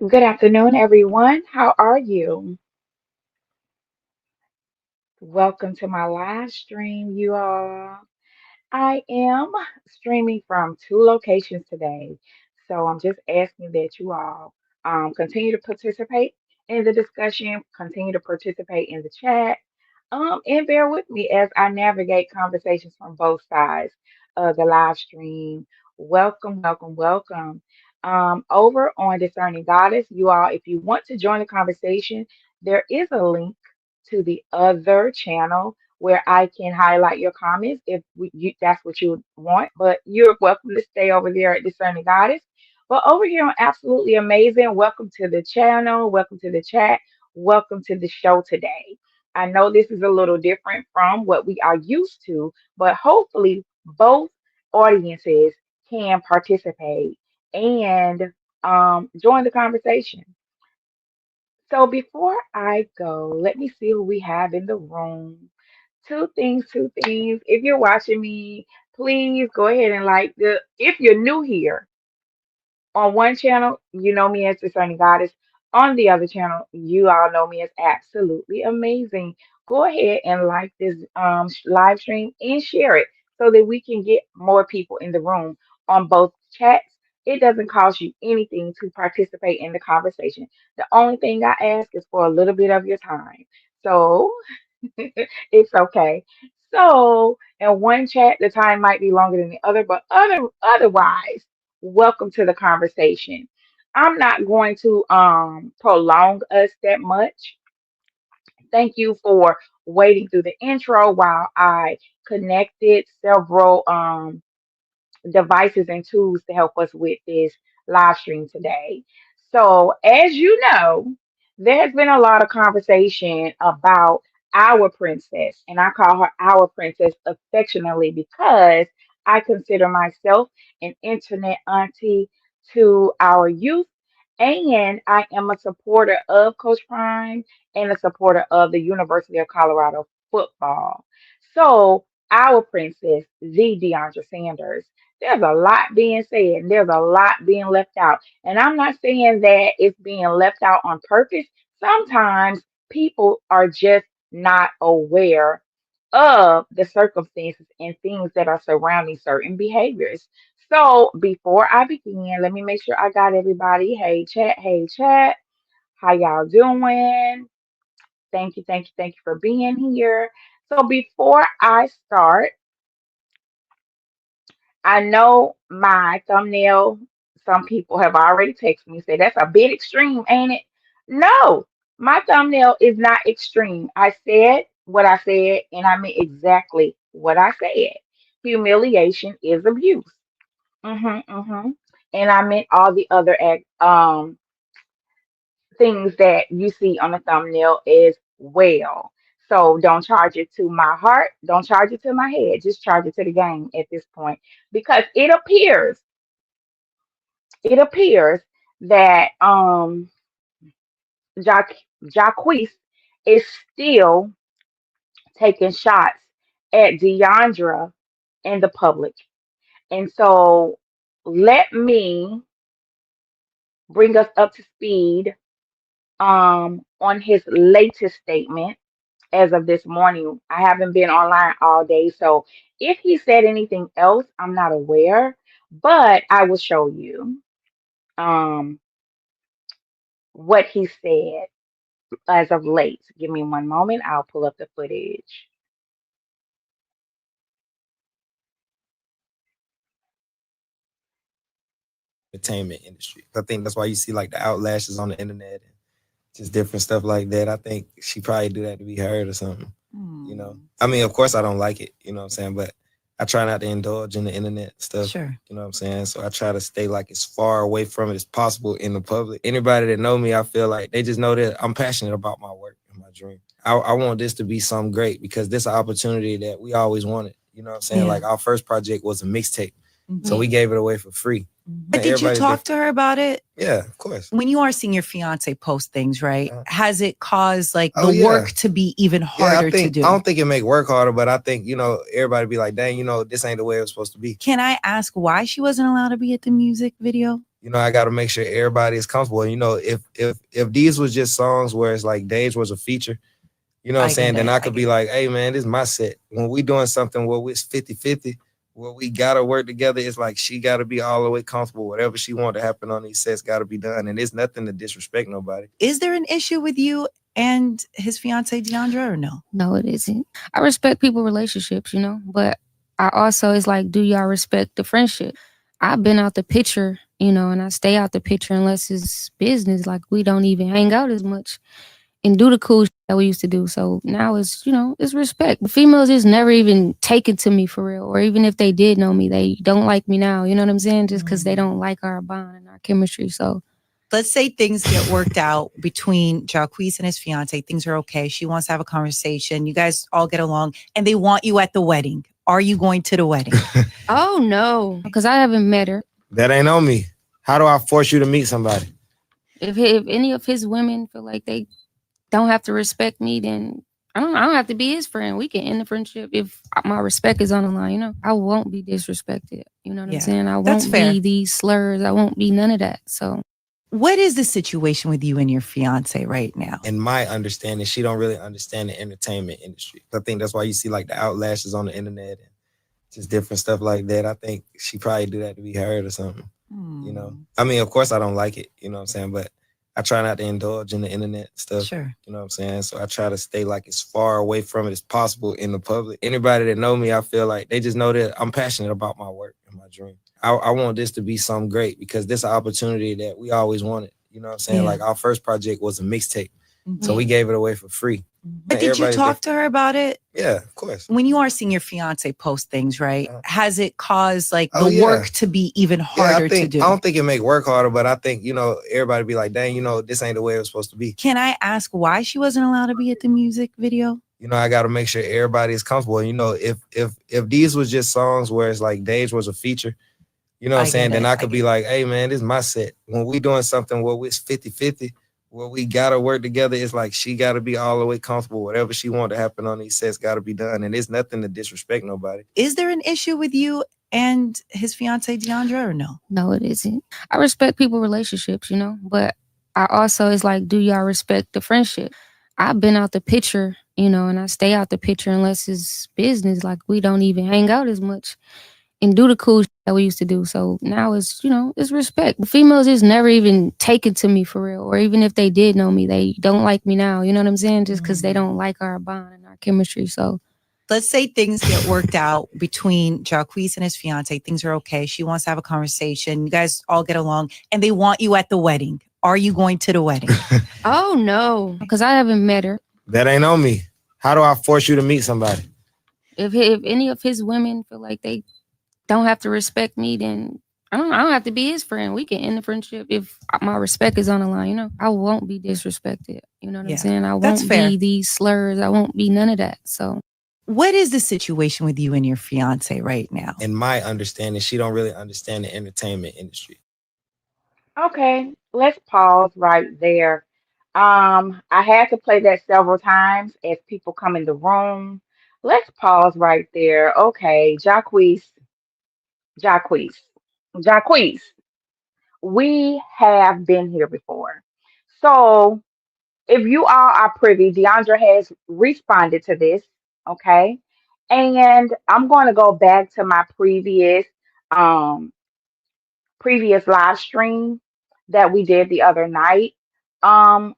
Good afternoon, everyone. How are you? Welcome to my live stream, you all. I am streaming from two locations today. So I'm just asking that you all continue to participate in the discussion, continue to participate in the chat, and bear with me as I navigate conversations from both sides of the live stream. Welcome, welcome, welcome. Over on Discerning Goddess, you all, if you want to join the conversation, there is a link to the other channel where I can highlight your comments if that's what you want. But you're welcome to stay over there at Discerning Goddess. But over here on Absolutely Amazing, welcome to the channel, welcome to the chat, welcome to the show today. I know this is a little different from what we are used to, but hopefully both audiences can participate and join the conversation. So before I go, let me see who we have in the room. Two things, two things. If you're watching me, please go ahead and like the if you're new here on one channel, you know me as Discerning Goddess. On the other channel, you all know me as Absolutely Amazing. Go ahead and like this live stream and share it so that we can get more people in the room on both chats. It doesn't cost you anything to participate in the conversation. The only thing I ask is for a little bit of your time. So it's okay. So, in one chat, the time might be longer than the other, but otherwise, welcome to the conversation. I'm not going to prolong us that much. Thank you for waiting through the intro while I connected several devices and tools to help us with this live stream today. So, as you know, there has been a lot of conversation about our princess, and I call her our princess affectionately because I consider myself an internet auntie to our youth, and I am a supporter of Coach Prime and a supporter of the University of Colorado football. So, our princess, the Deiondra Sanders. There's a lot being said, and there's a lot being left out. And I'm not saying that it's being left out on purpose. Sometimes people are just not aware of the circumstances and things that are surrounding certain behaviors. So before I begin, let me make sure I got everybody. Hey chat, how y'all doing? Thank you, thank you, thank you for being here. So before I start, I know my thumbnail, some people have already texted me, say that's a bit extreme, ain't it? No, my thumbnail is not extreme. I said what I said, and I meant exactly what I said. Humiliation is abuse. Mm-hmm. And I meant all the other things that you see on the thumbnail as well. So don't charge it to my heart. Don't charge it to my head. Just charge it to the game at this point because it appears that Jac- Jacquees is still taking shots at Deandra in the public. And so let me bring us up to speed on his latest statement as of this morning. I haven't been online all day, so if he said anything else, I'm not aware, but I will show you um what he said as of late. Give me one moment. I'll pull up the footage. Entertainment industry. I think that's why you see like the outlashes on the internet and just different stuff like that. I think she probably do that to be heard or something. You know, I mean, of course, I don't like it. You know what I'm saying, but I try not to indulge in the internet stuff. Sure. You know what I'm saying? So I try to stay like as far away from it as possible in the public. Anybody that know me, I feel like they just know that I'm passionate about my work and my dream. I want this to be something great because this is an opportunity that we always wanted. You know what I'm saying? Yeah. Like our first project was a mixtape. So we gave it away for free. But did you talk to her about it? Yeah, of course. When you are seeing your fiance post things, right? Has it caused like Oh, the yeah. work to be even harder to do? I don't think it make work harder, but I think, everybody be like, dang, this ain't the way it was supposed to be. Can I ask why she wasn't allowed to be at the music video? I got to make sure everybody is comfortable. If these was just songs where it's like Dage was a feature, what I'm I get saying, then it. I I could be get it. like, hey man, this is my set. When we doing something where it's 50-50, where we gotta work together, it's like she gotta be all the way comfortable. Whatever she want to happen on these sets gotta be done. And it's nothing to disrespect nobody. Is there an issue with you and his fiance Deiondra or no? No, it isn't. I respect people relationships, but I also it's like, do y'all respect the friendship? I've been out the picture, and I stay out the picture unless it's business. Like we don't even hang out as much and do the cool shit that we used to do. So now it's respect. The females just never even taken to me for real. Or even if they did know me, they don't like me now. You know what I'm saying? Just because they don't like our bond and our chemistry. So Let's say things get worked out between Jacquees and his fiance. Things are okay. She wants to have a conversation. You guys all get along and they want you at the wedding. Are you going to the wedding? oh no, because I haven't met her. That ain't on me. How do I force you to meet somebody? If any of his women feel like they don't have to respect me, then I don't have to be his friend. We can end the friendship if my respect is on the line. I won't be disrespected. You know what I'm saying? I that's won't fair. be these slurs. I won't be none of that. So What is the situation with you and your fiance right now? In my understanding, she don't really understand the entertainment industry. I think that's why you see like the outlashes on the internet and just different stuff like that. I think she probably do that to be heard or something. I mean, of course I don't like it, you know what I'm saying? But I try not to indulge in the internet stuff. Sure. You know what I'm saying? So I try to stay like as far away from it as possible in the public. Anybody that know me, I feel like they just know that I'm passionate about my work and my dream. I want this to be something great because this is an opportunity that we always wanted. You know what I'm saying? Yeah. Like our first project was a mixtape. So we gave it away for free. But did you talk to her about it? Yeah, of course. When you are seeing your fiance post things, right? Has it caused like Oh, the yeah. work to be even harder to do? I don't think it make work harder, but I think, everybody be like, dang, this ain't the way it was supposed to be. Can I ask why she wasn't allowed to be at the music video? I got to make sure everybody is comfortable. If these was just songs where it's like Dage was a feature, what I'm saying, then I could be like, hey man, this is my set. When we doing something where it's 50-50, where we gotta work together, it's like she gotta be all the way comfortable. Whatever she want to happen on these sets gotta be done. And it's nothing to disrespect nobody. Is there an issue with you and his fiance Deiondra or no? no, it isn't. I respect people relationships, but I also it's like, do y'all respect the friendship? I've been out the picture, and I stay out the picture unless it's business. Like we don't even hang out as much and do the cool shit that we used to do. So now it's respect. The females just never even taken to me for real. Or even if they did know me, they don't like me now. You know what I'm saying? Just because they don't like our bond and our chemistry. So let's say things get worked out between Jacquees and his fiance. Things are okay. She wants to have a conversation. You guys all get along and they want you at the wedding. Are you going to the wedding? oh no, because I haven't met her. That ain't on me. How do I force you to meet somebody? If any of his women feel like they don't have to respect me, then I don't have to be his friend. We can end the friendship if my respect is on the line. I won't be disrespected. You know what I'm saying? I that's won't fair. be these slurs. I won't be none of that. So what is the situation with you and your fiance right now? In my understanding, she don't really understand the entertainment industry. Okay, let's pause right there. I had to play that several times as people come in the room. Let's pause right there. Okay, Jacquees, Jacquees. We have been here before. So if you all are privy, Deandra has responded to this. Okay. And I'm going to go back to my um previous live stream that we did the other night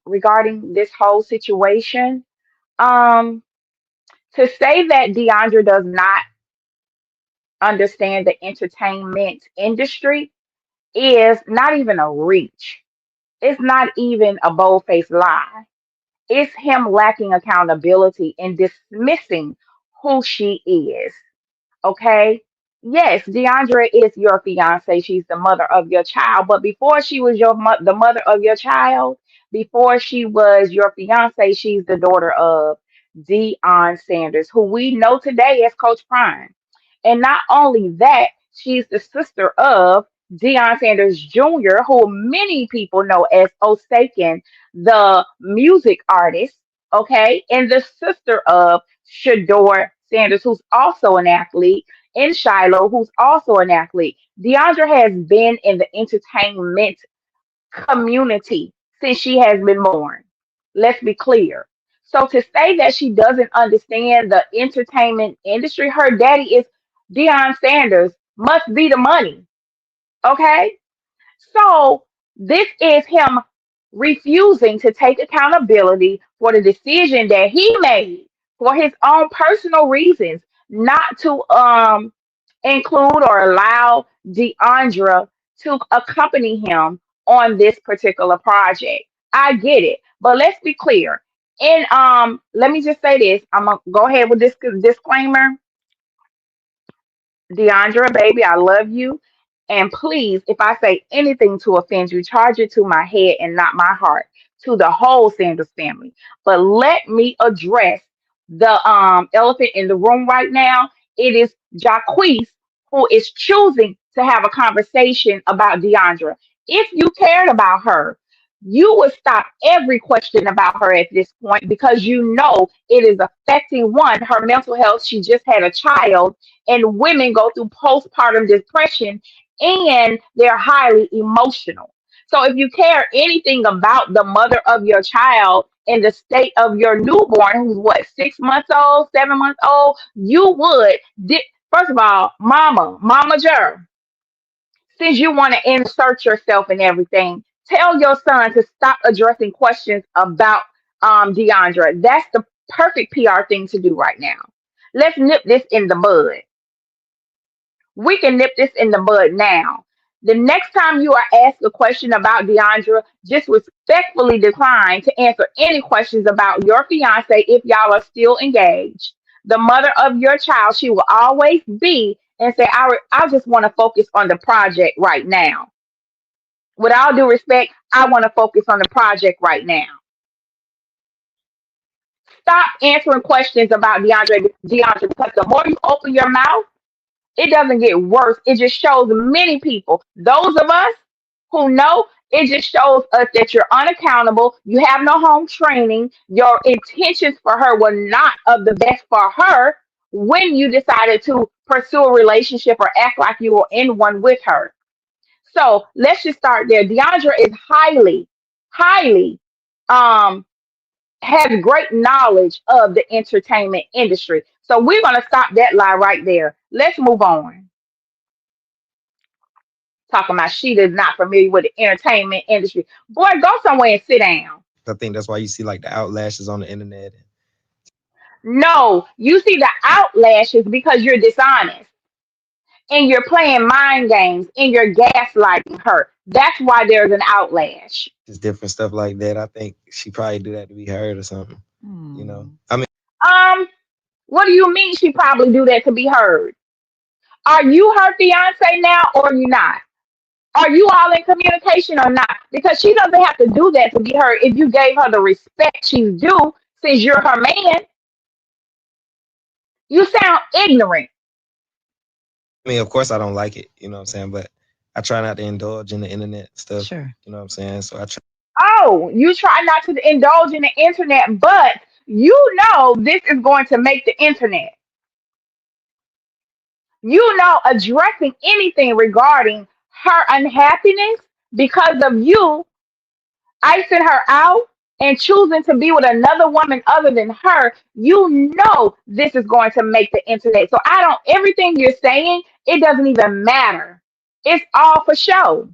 regarding this whole situation. Um to say that Deandra does not understand the entertainment industry is not even a reach. It's not even a bold faced lie. It's him lacking accountability and dismissing who she is. Okay. Yes, Deandra is your fiance. She's the mother of your child. But before she was the mother of your child, before she was your fiance, she's the daughter of Deion Sanders, who we know today as Coach Prime. And not only that, she's the sister of Deion Sanders Jr., who many people know as Osaken, the music artist. Okay, and the sister of Shador Sanders, who's also an athlete, in Shiloh, who's also an athlete. Deiondra has been in the entertainment community since she has been born. Let's be clear. So to say that she doesn't understand the entertainment industry, her daddy is Deion Sanders, must be the money. Okay? So this is him refusing to take accountability for the decision that he made for his own personal reasons, not to include or allow Deandra to accompany him on this particular project. I get it, but let's be clear. And let me just say this. I'm gonna go ahead with this disclaimer. Deandra, baby, I love you. And please, if I say anything to offend you, charge it to my head and not my heart, to the whole Sanders family. But let me address the elephant in the room right now. It is Jacquees who is choosing to have a conversation about Deandra. If you cared about her, you would stop every question about her at this point because you know it is affecting one, her mental health. She just had a child, and women go through postpartum depression and they're highly emotional. So if you care anything about the mother of your child and the state of your newborn, who's what, 6 months old, 7 months old, you would. First of all, Mama Jer, since you want to insert yourself in everything, tell your son to stop addressing questions about Deandra. That's the perfect PR thing to do right now. Let's nip this in the bud. We can nip this in the bud now. The next time you are asked a question about Deandra, just respectfully decline to answer any questions about your fiance if y'all are still engaged. The mother of your child, she will always be and say, I just want to focus on the project right now. With all due respect, I want to focus on the project right now. Stop answering questions about Deandra, because the more you open your mouth, it doesn't get worse. It just shows many people, those of us who know, it just shows us that you're unaccountable. You have no home training. Your intentions for her were not of the best for her when you decided to pursue a relationship or act like you were in one with her. So let's just start there. Deandra is highly um has great knowledge of the entertainment industry. So we're gonna stop that lie right there. Let's move on. Talking about she is not familiar with the entertainment industry. Boy, go somewhere and sit down. I think that's why you see like the outlashes on the internet. No, you see the outlashes because you're dishonest and you're playing mind games and you're gaslighting her. That's why there's an outlash. Just different stuff like that. I think she probably do that to be heard or something. You know, I mean, Um, what do you mean she probably do that to be heard? Are you her fiance now or are you not? Are you all in communication or not? Because she doesn't have to do that to be heard if you gave her the respect she's due since you're her man. You sound ignorant. I mean, of course, I don't like it. You know what I'm saying? But I try not to indulge in the internet stuff. Sure. You know what I'm saying? So I try. Oh, you try not to indulge in the internet, but you know this is going to make the internet. You know, addressing anything regarding her unhappiness because of you icing her out and choosing to be with another woman other than her, you know this is going to make the internet. So I don't, everything you're saying, it doesn't even matter. It's all for show.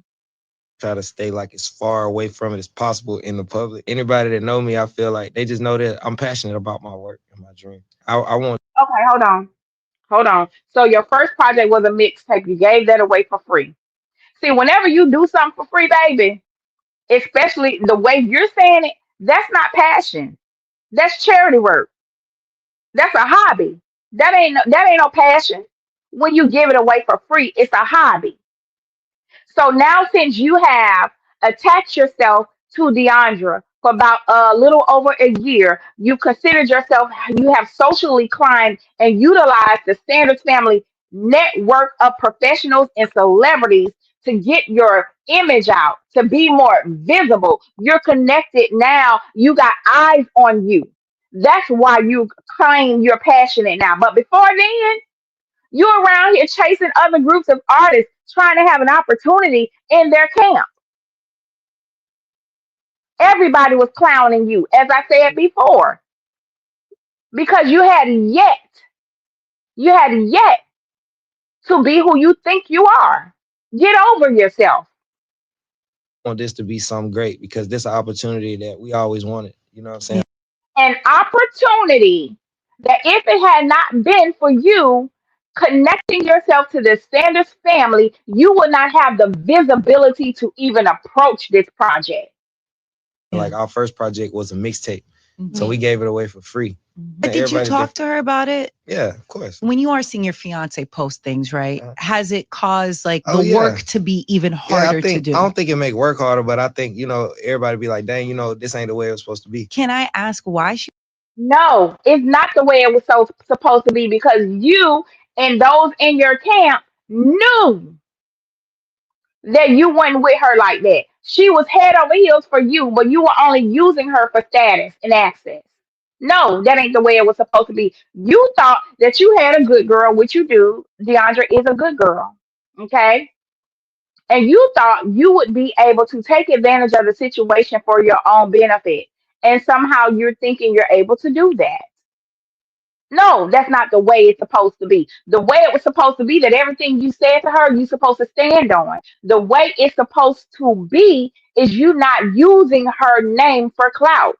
Try to stay like as far away from it as possible in the public. Anybody that know me, I feel like they just know that I'm passionate about my work and my dream. I want. Okay, hold on. Hold on. So your first project was a mixtape. You gave that away for free. See, whenever you do something for free, baby, especially the way you're saying it, that's not passion. That's charity work. That's a hobby. That ain't no passion. When you give it away for free, it's a hobby. So now, since you have attached yourself to Deandra for about a little over a year, you considered yourself, you have socially climbed and utilized the Sanders family network of professionals and celebrities to get your image out, to be more visible. You're connected now. You got eyes on you. That's why you claim you're passionate now. But before then, You're around here chasing other groups of artists trying to have an opportunity in their camp. Everybody was clowning you, as I said before, because you had yet to be who you think you are. Get over yourself. Want this to be something great because this is an opportunity that we always wanted. You know what I'm saying? An opportunity that if it had not been for you connecting yourself to the Sanders family, you would not have the visibility to even approach this project. Like our first project was a mixtape, so Mhm. we gave it away for free. But did you Everybody talk to her about it? Yeah, of course. When you are seeing your fiance post things, right? Has it caused like Oh, the yeah. work to be even Yeah, harder to do? I don't think it make work harder, but I think, everybody be like, dang, this ain't the way it was supposed to be. Can I ask why she No, it's not the way it was supposed to be because you and those in your camp knew that you went with her like that. She was head over heels for you, but you were only using her for status and access. No, that ain't the way it was supposed to be. You thought that you had a good girl, which you do. Deandra is a good girl. Okay. And you thought you would be able to take advantage of the situation for your own benefit. And somehow you're thinking you're able to do that. No, that's not the way it's supposed to be. The way it was supposed to be that everything you said to her, you're supposed to stand on. The way it's supposed to be is you not using her name for clout,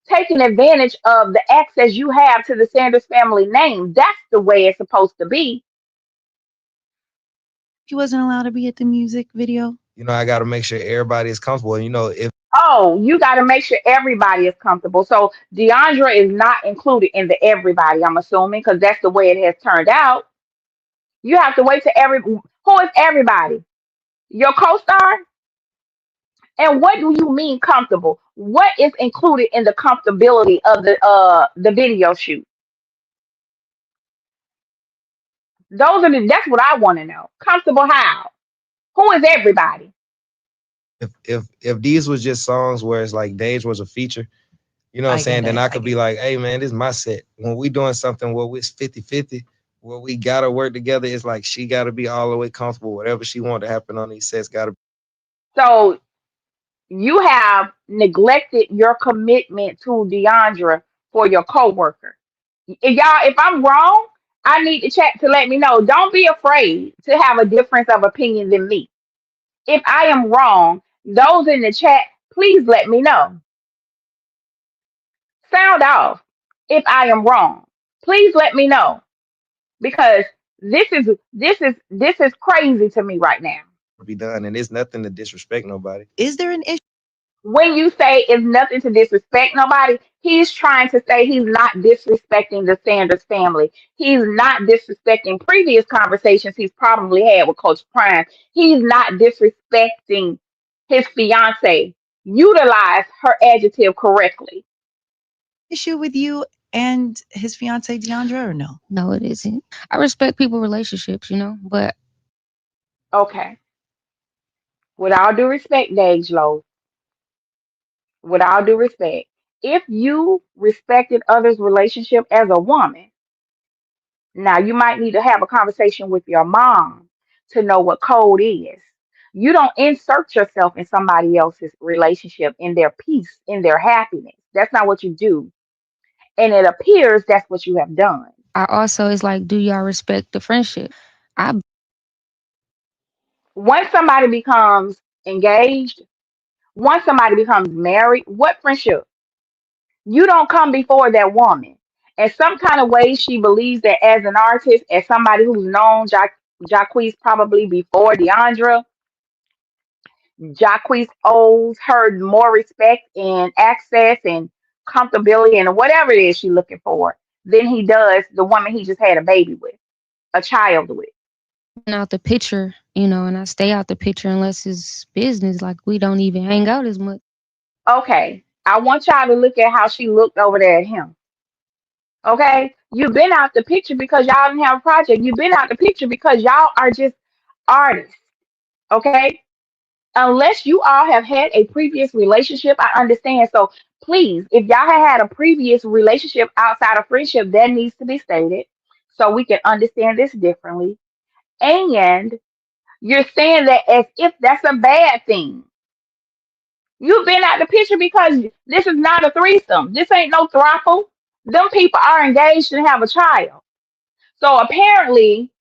taking advantage of the access you have to the Sanders family name. That's the way it's supposed to be. wasn't allowed to be at the music video? I got to make sure everybody is comfortable. If Oh, you got to make sure everybody is comfortable. So Deandra is not included in the everybody, I'm assuming, because that's the way it has turned out. You have to wait to who is everybody? Your co-star? And what do you mean comfortable? What is included in the comfortability of the video shoot? That's what I want to know. Comfortable how? Who is everybody? if these was just songs where it's like Dage was a feature, you know what I'm saying? Then I could be like, hey man, this is my set. When we doing something where it's 50-50, where we gotta work together, it's like she gotta be all the way comfortable. Whatever she want to happen on these sets gotta be. So you have neglected your commitment to Deandra for your coworker. If I'm wrong, I need to chat to let me know. Don't be afraid to have a difference of opinion than me. If I am wrong, those in the chat, please let me know. Sound off if I am wrong. Please let me know because this is crazy to me right now. Be done, and it's nothing to disrespect nobody. Is there an issue? When you say it's nothing to disrespect nobody, he's trying to say he's not disrespecting the Sanders family. He's not disrespecting previous conversations he's probably had with Coach Prime. He's not disrespecting his fiance. Utilize her adjective correctly. Issue with you and his fiance Deandra or no? No, it isn't. I respect people relationships, but Okay. With all due respect, Dage Low, with all due respect, if you respected others' relationship as a woman, now you might need to have a conversation with your mom to know what code is. You don't insert yourself in somebody else's relationship, in their peace, in their happiness. That's not what you do. And it appears that's what you have done. I also it's like, do y'all respect the friendship? I Once somebody becomes engaged, once somebody becomes married, what friendship? You don't come before that woman. In some kind of way, she believes that as an artist, as somebody who's known Jacquees probably before Deandra, Jacquees owes her more respect and access and comfortability and whatever it is she's looking for than he does the woman he just had a baby with, a child with. been out the picture, and I stay out the picture unless it's business. Like we don't even hang out as much. Okay, I want y'all to look at how she looked over there at him. Okay, you've been out the picture because y'all didn't have a project. You've been out the picture because y'all are just artists. Okay, unless you all have had a previous relationship, I understand. So please, if y'all have had a previous relationship outside of friendship, that needs to be stated so we can understand this differently. And you're saying that as if that's a bad thing. You've been out the picture because this is not a threesome. This ain't no throuple. Them people are engaged and have a child. So apparently,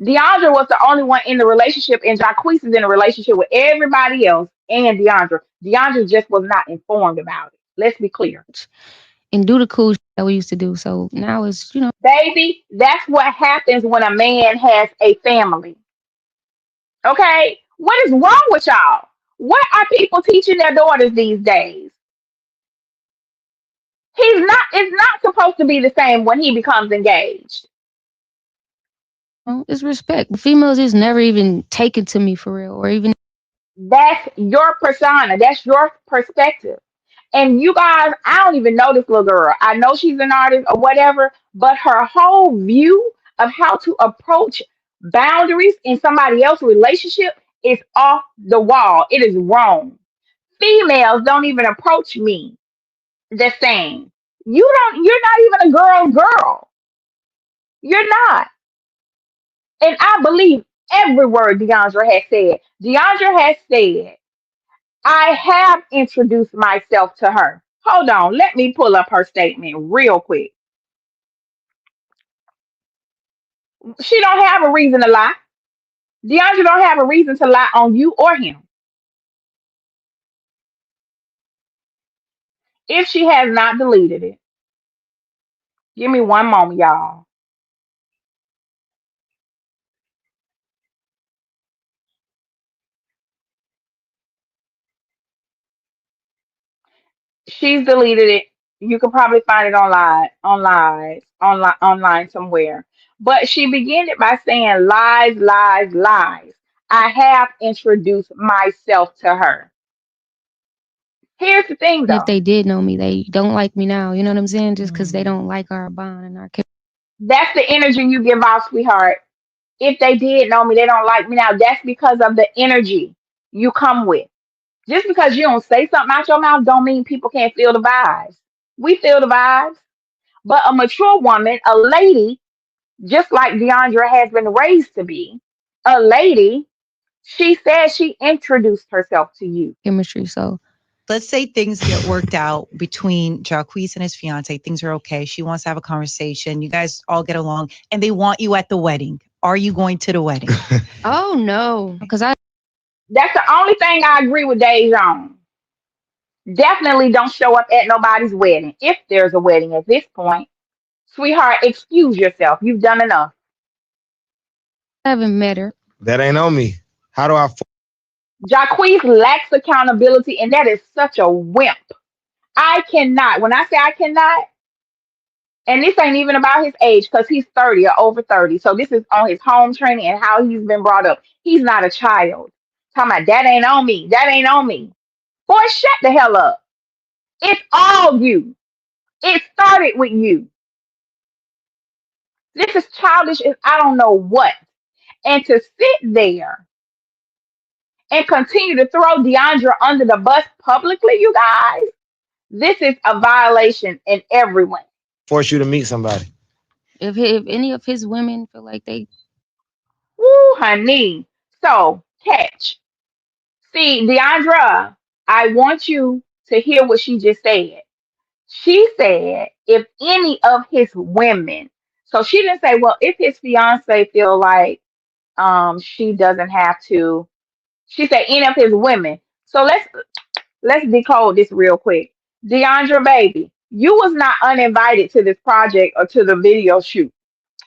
Deandra was the only one in the relationship, and Jacquees is in a relationship with everybody else and Deandra. Deandra just was not informed about it. Let's be clear. and do the cool shit that we used to do. So now it's, Baby, that's what happens when a man has a family. Okay? What is wrong with y'all? What are people teaching their daughters these days? It's not supposed to be the same when he becomes engaged. it's respect. Females is never even taken to me for real, or even That's your persona. That's your perspective. And you guys, I don't even know this little girl. I know she's an artist or whatever, but her whole view of how to approach boundaries in somebody else's relationship is off the wall. It is wrong. Females don't even approach me the same. You're not even a girl. You're not. And I believe every word Deandra has said. Deandra has said, I have introduced myself to her. Hold on, let me pull up her statement real quick. She don't have a reason to lie. Deandra don't have a reason to lie on you or him. If she has not deleted it, give me one moment, y'all. She's deleted it. You can probably find it online somewhere. But she began it by saying lies, lies, lies. I have introduced myself to her. Here's the thing if though. they did know me, they don't like me now. You know what I'm saying? Just because they don't like our bond and our chemistry. That's the energy you give off, sweetheart. If they did know me, they don't like me now. That's because of the energy you come with. Just because you don't say something out your mouth don't mean people can't feel the vibes. We feel the vibes. But a mature woman, a lady, just like Deandra has been raised to be, a lady, she said she introduced herself to you. So Let's say things get worked out between Jacquees and his fiance. Things are okay. She wants to have a conversation. You guys all get along, and they want you at the wedding. Are you going to the wedding? oh no, because I That's the only thing I agree with Days on. Definitely don't show up at nobody's wedding if there's a wedding at this point. Sweetheart, excuse yourself. You've done enough. haven't met her. That ain't on me. How do I? Jacquees lacks accountability, and that is such a wimp. I cannot, when I say I cannot, and this ain't even about his age because he's 30 or over 30. So this is on his home training and how he's been brought up. He's not a child. Talking about that ain't on me. That ain't on me. Boy, shut the hell up. It's all you. It started with you. This is childish as I don't know what. And to sit there and continue to throw Deandra under the bus publicly, you guys, this is a violation in every way. Force you to meet somebody. If any of his women feel like they Woo, honey. So, catch. See, Deandra, I want you to hear what she just said. She said, if any of his women, so she didn't say, well, if his fiance feel like she doesn't have to. She said any of his women. So let's decode this real quick. Deandra, baby, you was not uninvited to this project or to the video shoot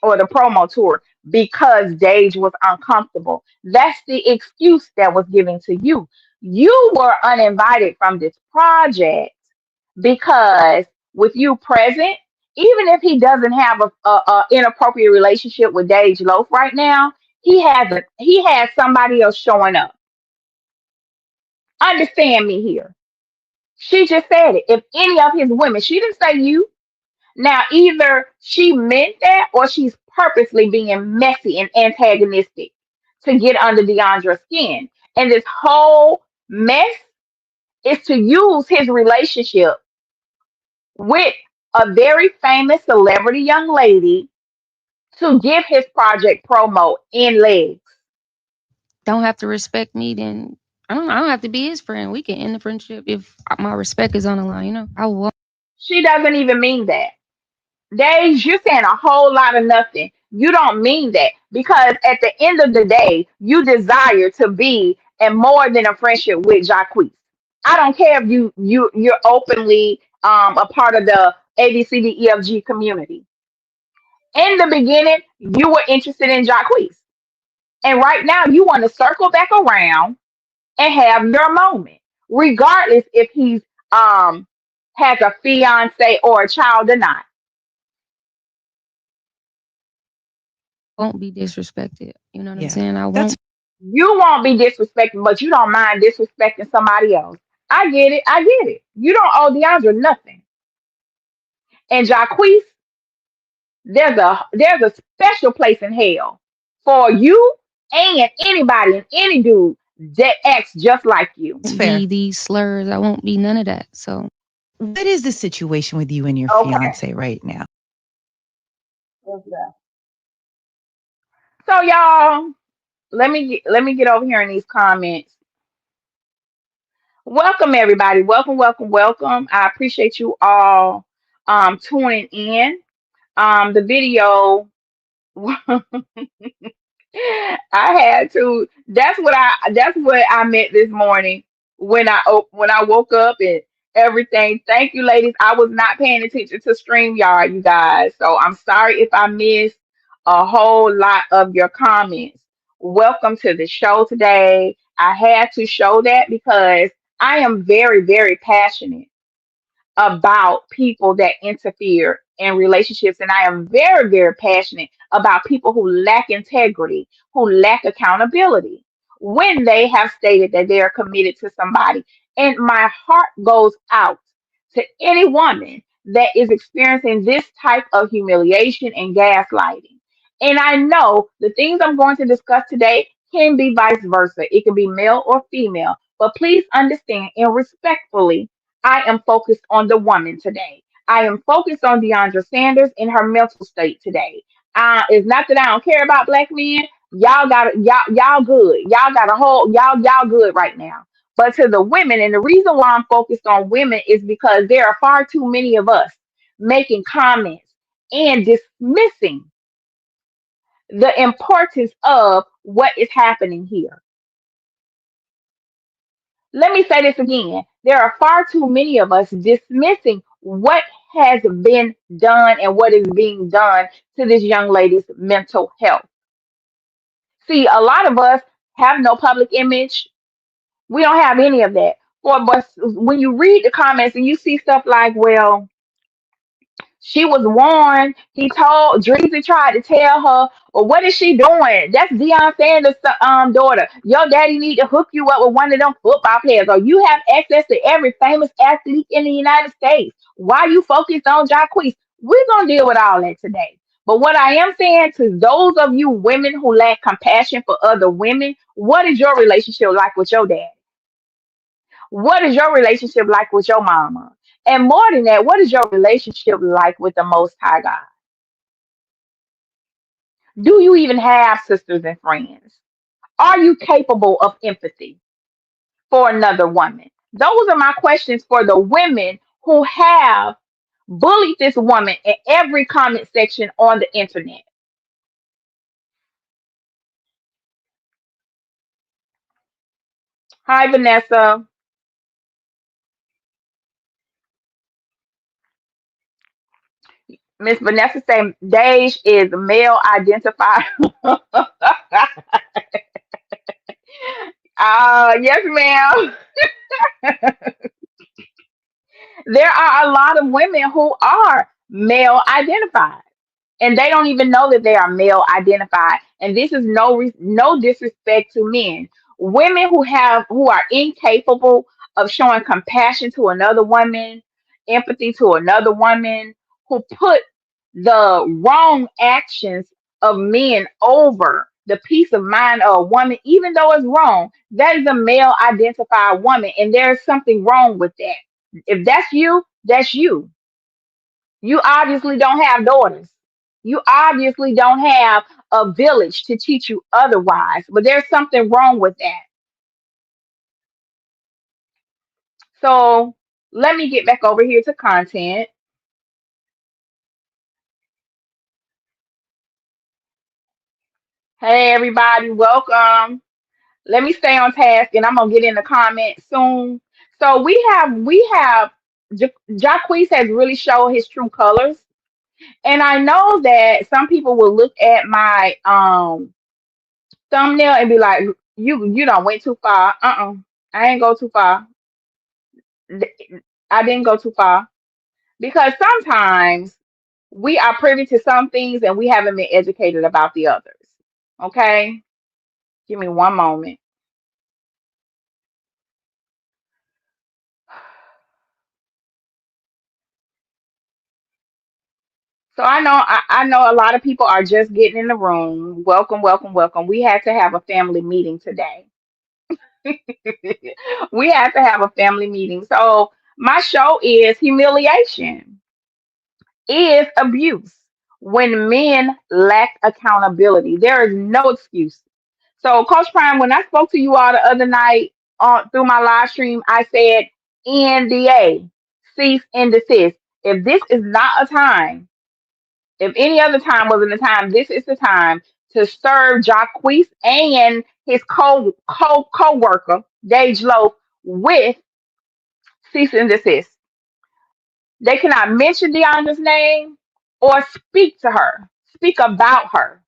or the promo tour because Dage was uncomfortable. That's the excuse that was given to you. You were uninvited from this project because with you present, even if he doesn't have a inappropriate relationship with Dage Loaf right now, he has somebody else showing up. Understand me here. She just said it. If any of his women, she didn't say you. Now, either she meant that or she's purposely being messy and antagonistic to get under Deandra's skin. And this whole mess is to use his relationship with a very famous celebrity young lady to give his project promo in legs. Don't have to respect me, then I don't have to be his friend. We can end the friendship if my respect is on the line. You know, I won't. She doesn't even mean that. Days, you're saying a whole lot of nothing. You don't mean that because at the end of the day, you desire to be and more than a friendship with Jacquees. I don't care if you're openly a part of the ABCDEFG community. In the beginning, you were interested in Jacquees, and right now you want to circle back around and have your moment, regardless if he's has a fiance or a child or not. Won't be disrespected. You know what I'm Yeah, saying? I that's won't. You won't be disrespected, but you don't mind disrespecting somebody else. I get it. I get it. You don't owe Deandra nothing. And Jacquees, there's a special place in hell for you and anybody and any dude that acts just like you. fair. Be these slurs. I won't be none of that. So What is the situation with you and your Okay. fiance right now? So y'all, let me get over here in these comments. Welcome everybody. Welcome, welcome, welcome. I appreciate you all tuning in. The video I had to. That's what I meant this morning when I woke up and everything. Thank you, ladies. I was not paying attention to StreamYard, you guys. So I'm sorry if I missed a whole lot of your comments. Welcome to the show today. I had to show that because I am very, very passionate about people that interfere in relationships. And I am very, very passionate about people who lack integrity, who lack accountability when they have stated that they are committed to somebody. And my heart goes out to any woman that is experiencing this type of humiliation and gaslighting. And I know the things I'm going to discuss today can be vice versa. It can be male or female. But please understand and respectfully, I am focused on the woman today. I am focused on Deiondra Sanders and her mental state today. It's not that I don't care about black men. Y'all good. Y'all got a whole y'all good right now. But to the women, and the reason why I'm focused on women is because there are far too many of us making comments and dismissing the importance of what is happening here. Let me say this again. There are far too many of us dismissing what has been done and what is being done to this young lady's mental health. See, a lot of us have no public image. We don't have any of that. But when you read the comments and you see stuff like, well, she was warned. He told Dreezy tried to tell her, well, what is she doing? That's Deion Sanders' daughter. Your daddy need to hook you up with one of them football players, or you have access to every famous athlete in the United States. Why you focused on Jacquees? We're gonna deal with all that today. But what I am saying to those of you women who lack compassion for other women, what is your relationship like with your dad? What is your relationship like with your mama? And more than that, what is your relationship like with the Most High God? Do you even have sisters and friends? Are you capable of empathy for another woman? Those are my questions for the women who have bullied this woman in every comment section on the internet. Hi, Vanessa. Miss Vanessa saying Dage is male identified. Yes, ma'am. There are a lot of women who are male identified and they don't even know that they are male identified, and this is no disrespect to men. Women who are incapable of showing compassion to another woman, empathy to another woman, who put the wrong actions of men over the peace of mind of a woman, even though it's wrong. That is a male identified woman, and there's something wrong with that. If that's you, that's you. You obviously don't have daughters. You obviously don't have a village to teach you otherwise, but there's something wrong with that. So let me get back over here to content. Hey, everybody, welcome. Let me stay on task and I'm gonna get in the comments soon. So we have Jacquees has really shown his true colors. And I know that some people will look at my thumbnail and be like, you don't went too far. I ain't go too far. I didn't go too far. Because sometimes we are privy to some things and we haven't been educated about the others. Okay? Give me one moment. So I know a lot of people are just getting in the room. Welcome, welcome, welcome. We had to have a family meeting today. We had to have a family meeting. So my show is humiliation, is abuse when men lack accountability. There is no excuse. So Coach Prime, when I spoke to you all the other night on through my live stream, I said NDA, cease and desist. If this is not a time, if any other time wasn't the time, this is the time to serve Jacquees and his co-worker, Dage Loaf, with cease and desist. They cannot mention Deondra's name or speak to her, speak about her,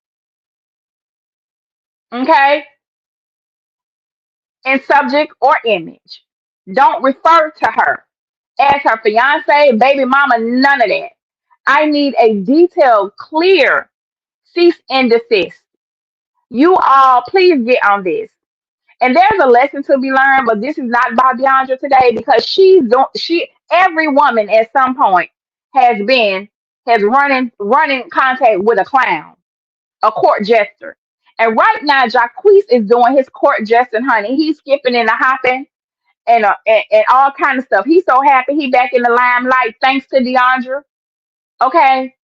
okay, in subject or image. Don't refer to her as her fiance, baby mama, none of that. I need a detailed, clear cease and desist. You all, please get on this. And there's a lesson to be learned, but this is not about Deondra today because she every woman at some point has been has running contact with a clown, a court jester. And right now, Jacquees is doing his court jesting, honey. He's skipping and hopping and all kind of stuff. He's so happy he back in the limelight thanks to Deondra. Okay,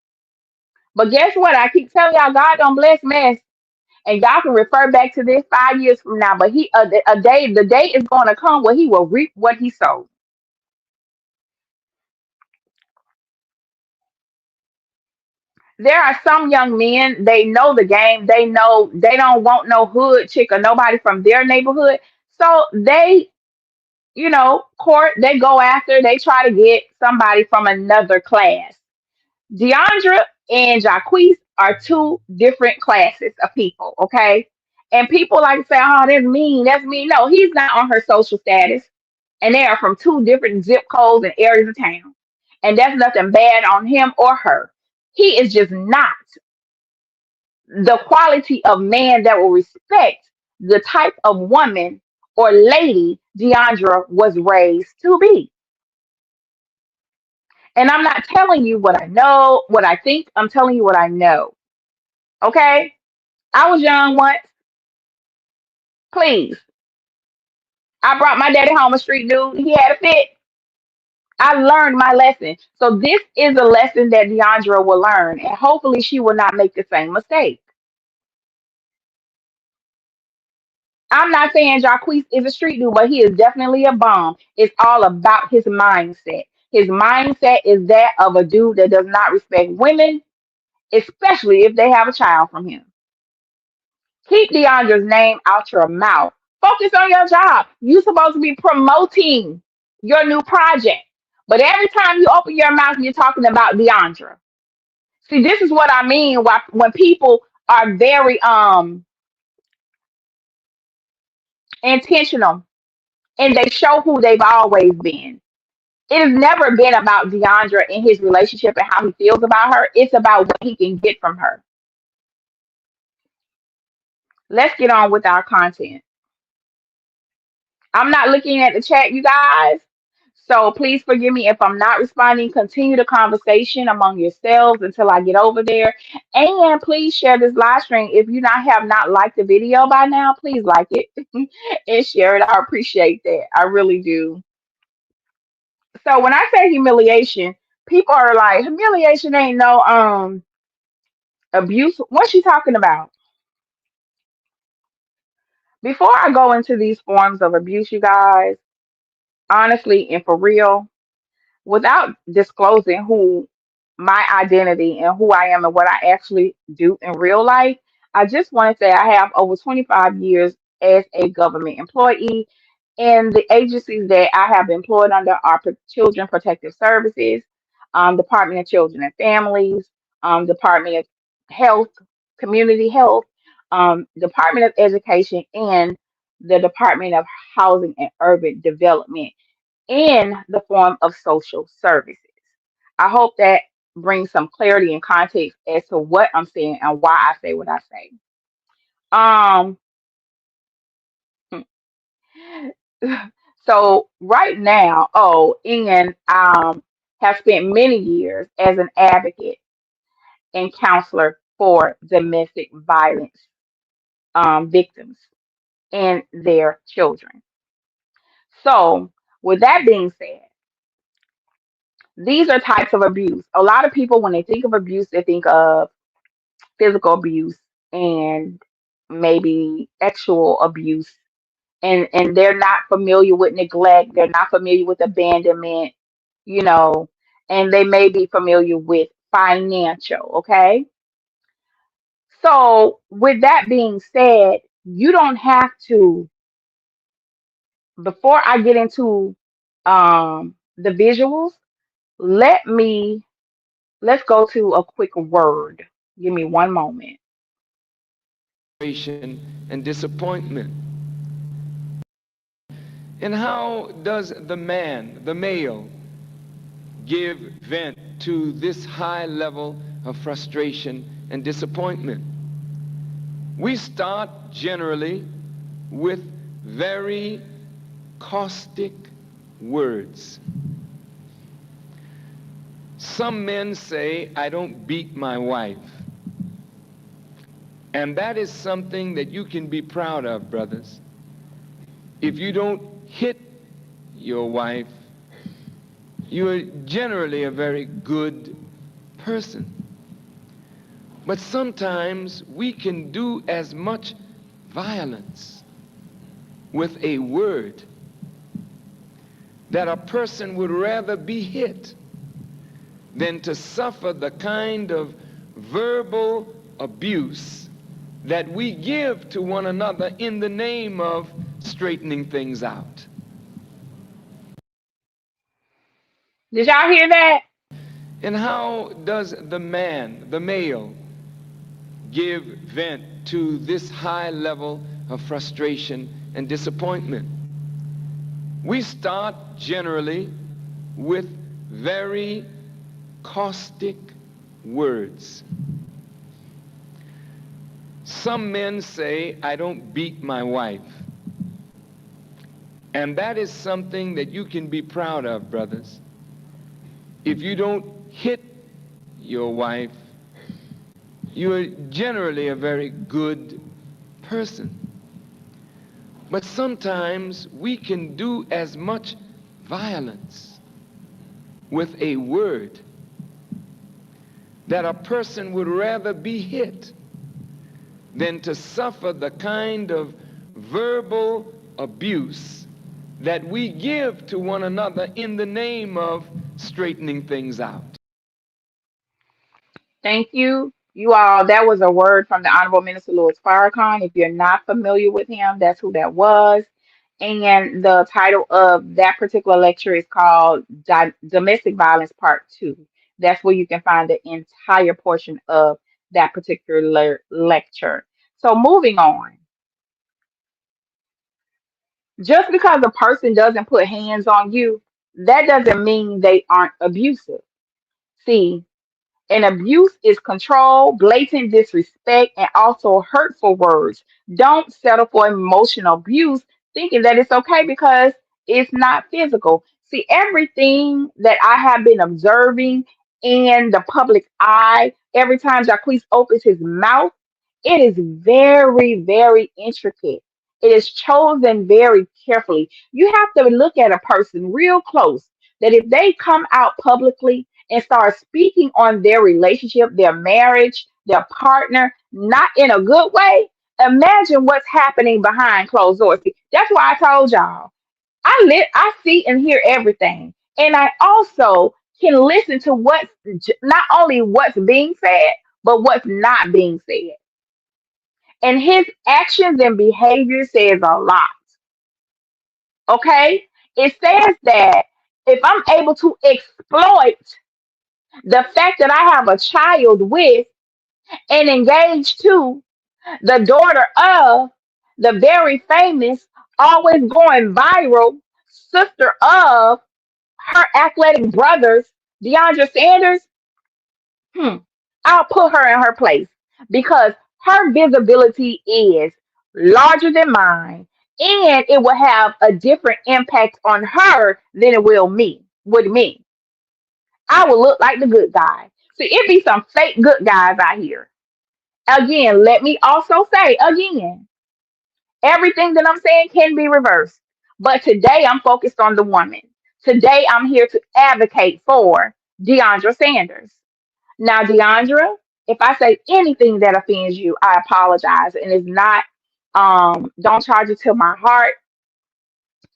but guess what? I keep telling y'all, God don't bless mess. And y'all can refer back to this 5 years from now. But the day is going to come where he will reap what he sowed. There are some young men, they know the game. They know they don't want no hood chick or nobody from their neighborhood. So they, court, they go after, they try to get somebody from another class. Deondra and Jacquees are two different classes of people, okay? And people like to say, oh, that's mean, that's mean. No, he's not on her social status. And they are from two different zip codes and areas of town. And that's nothing bad on him or her. He is just not the quality of man that will respect the type of woman or lady Deondra was raised to be. And I'm not telling you what I know, what I think. I'm telling you what I know. Okay? I was young once. Please. I brought my daddy home a street dude. He had a fit. I learned my lesson. So this is a lesson that Deondra will learn. And hopefully she will not make the same mistake. I'm not saying Jacquees is a street dude, but he is definitely a bomb. It's all about his mindset. His mindset is that of a dude that does not respect women, especially if they have a child from him. Keep Deondra's name out your mouth. Focus on your job. You're supposed to be promoting your new project. But every time you open your mouth, you're talking about Deondra. See, this is what I mean when people are very intentional and they show who they've always been. It has never been about Deondra and his relationship and how he feels about her. It's about what he can get from her. Let's get on with our content. I'm not looking at the chat, you guys. So please forgive me if I'm not responding. Continue the conversation among yourselves until I get over there. And please share this live stream. If you not have not liked the video by now, please like it and share it. I appreciate that. I really do. So when I say humiliation, people are like, humiliation ain't no Abuse. What's she talking about? Before I go into these forms of abuse, you guys, honestly and for real, without disclosing who my identity and who I am and what I actually do in real life, I just want to say I have over 25 years as a government employee, and the agencies that I have employed under are Children Protective Services, Department of Children and Families, Department of Health, Community Health, Department of Education, and the Department of Housing and Urban Development in the form of social services. I hope that brings some clarity and context as to what I'm saying and why I say what I say. Um, so right now, and have spent many years as an advocate and counselor for domestic violence victims and their children. So, with that being said, these are types of abuse. A lot of people, when they think of abuse, they think of physical abuse and maybe sexual abuse, and they're not familiar with neglect, they're not familiar with abandonment, you know, and they may be familiar with financial. Okay, so with that being said, you don't have to. Before I get into the visuals, let me let's go to a quick word. Give me one moment. And disappointment. And how does the man, the male, give vent to this high level of frustration and disappointment? We start generally with very caustic words. Some men say, I don't beat my wife. And that is something that you can be proud of, brothers. If you don't hit your wife, you're generally a very good person. But sometimes we can do as much violence with a word that a person would rather be hit than to suffer the kind of verbal abuse that we give to one another in the name of straightening things out. Did y'all hear that? And how does the man, the male, give vent to this high level of frustration and disappointment? We start generally with very caustic words. Some men say, I don't beat my wife. And that is something that you can be proud of, brothers. If you don't hit your wife, you're generally a very good person. But sometimes we can do as much violence with a word that a person would rather be hit than to suffer the kind of verbal abuse that we give to one another in the name of straightening things out. Thank you. You all, that was a word from the Honorable Minister Louis Farrakhan. If you're not familiar with him, that's who that was. And the title of that particular lecture is called Domestic Violence Part 2. That's where you can find the entire portion of that particular lecture. So, moving on, just because a person doesn't put hands on you, that doesn't mean they aren't abusive. See, and abuse is control, blatant disrespect, and also hurtful words. Don't settle for emotional abuse thinking that it's okay because it's not physical. See, everything that I have been observing in the public eye, every time Jacquees opens his mouth, it is very, very intricate. It is chosen very carefully. You have to look at a person real close that if they come out publicly and start speaking on their relationship, their marriage, their partner, not in a good way, imagine what's happening behind closed doors. See, that's why I told y'all. I see and hear everything. And I also can listen to not only what's being said, but what's not being said. And his actions and behavior says a lot. Okay? It says that if I'm able to exploit the fact that I have a child with and engaged to the daughter of the very famous, always going viral sister of her athletic brothers, Deiondra Sanders, hmm, I'll put her in her place because her visibility is larger than mine, and it will have a different impact on her than it will me. With me, I will look like the good guy. See, it be some fake good guys out here. Again, let me also say again, everything that I'm saying can be reversed. But today I'm focused on the woman. Today I'm here to advocate for Deiondra Sanders. Now, Deiondra, if I say anything that offends you, I apologize. And it's not, don't charge it to my heart,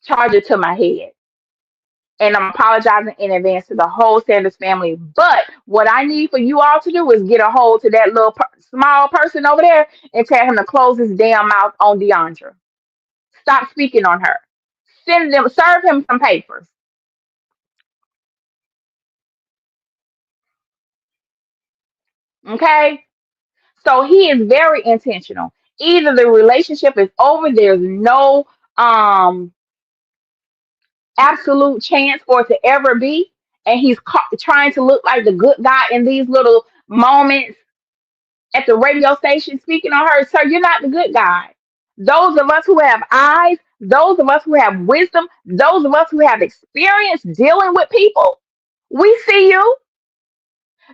charge it to my head. And I'm apologizing in advance to the whole Sanders family. But what I need for you all to do is get a hold to that little small person over there and tell him to close his damn mouth on Deiondra. Stop speaking on her. Serve him some papers. Okay? So he is very intentional. Either the relationship is over, there's no absolute chance for it to ever be, and he's trying to look like the good guy in these little moments at the radio station speaking on her. Sir, you're not the good guy. Those of us who have eyes, those of us who have wisdom, those of us who have experience dealing with people, we see you.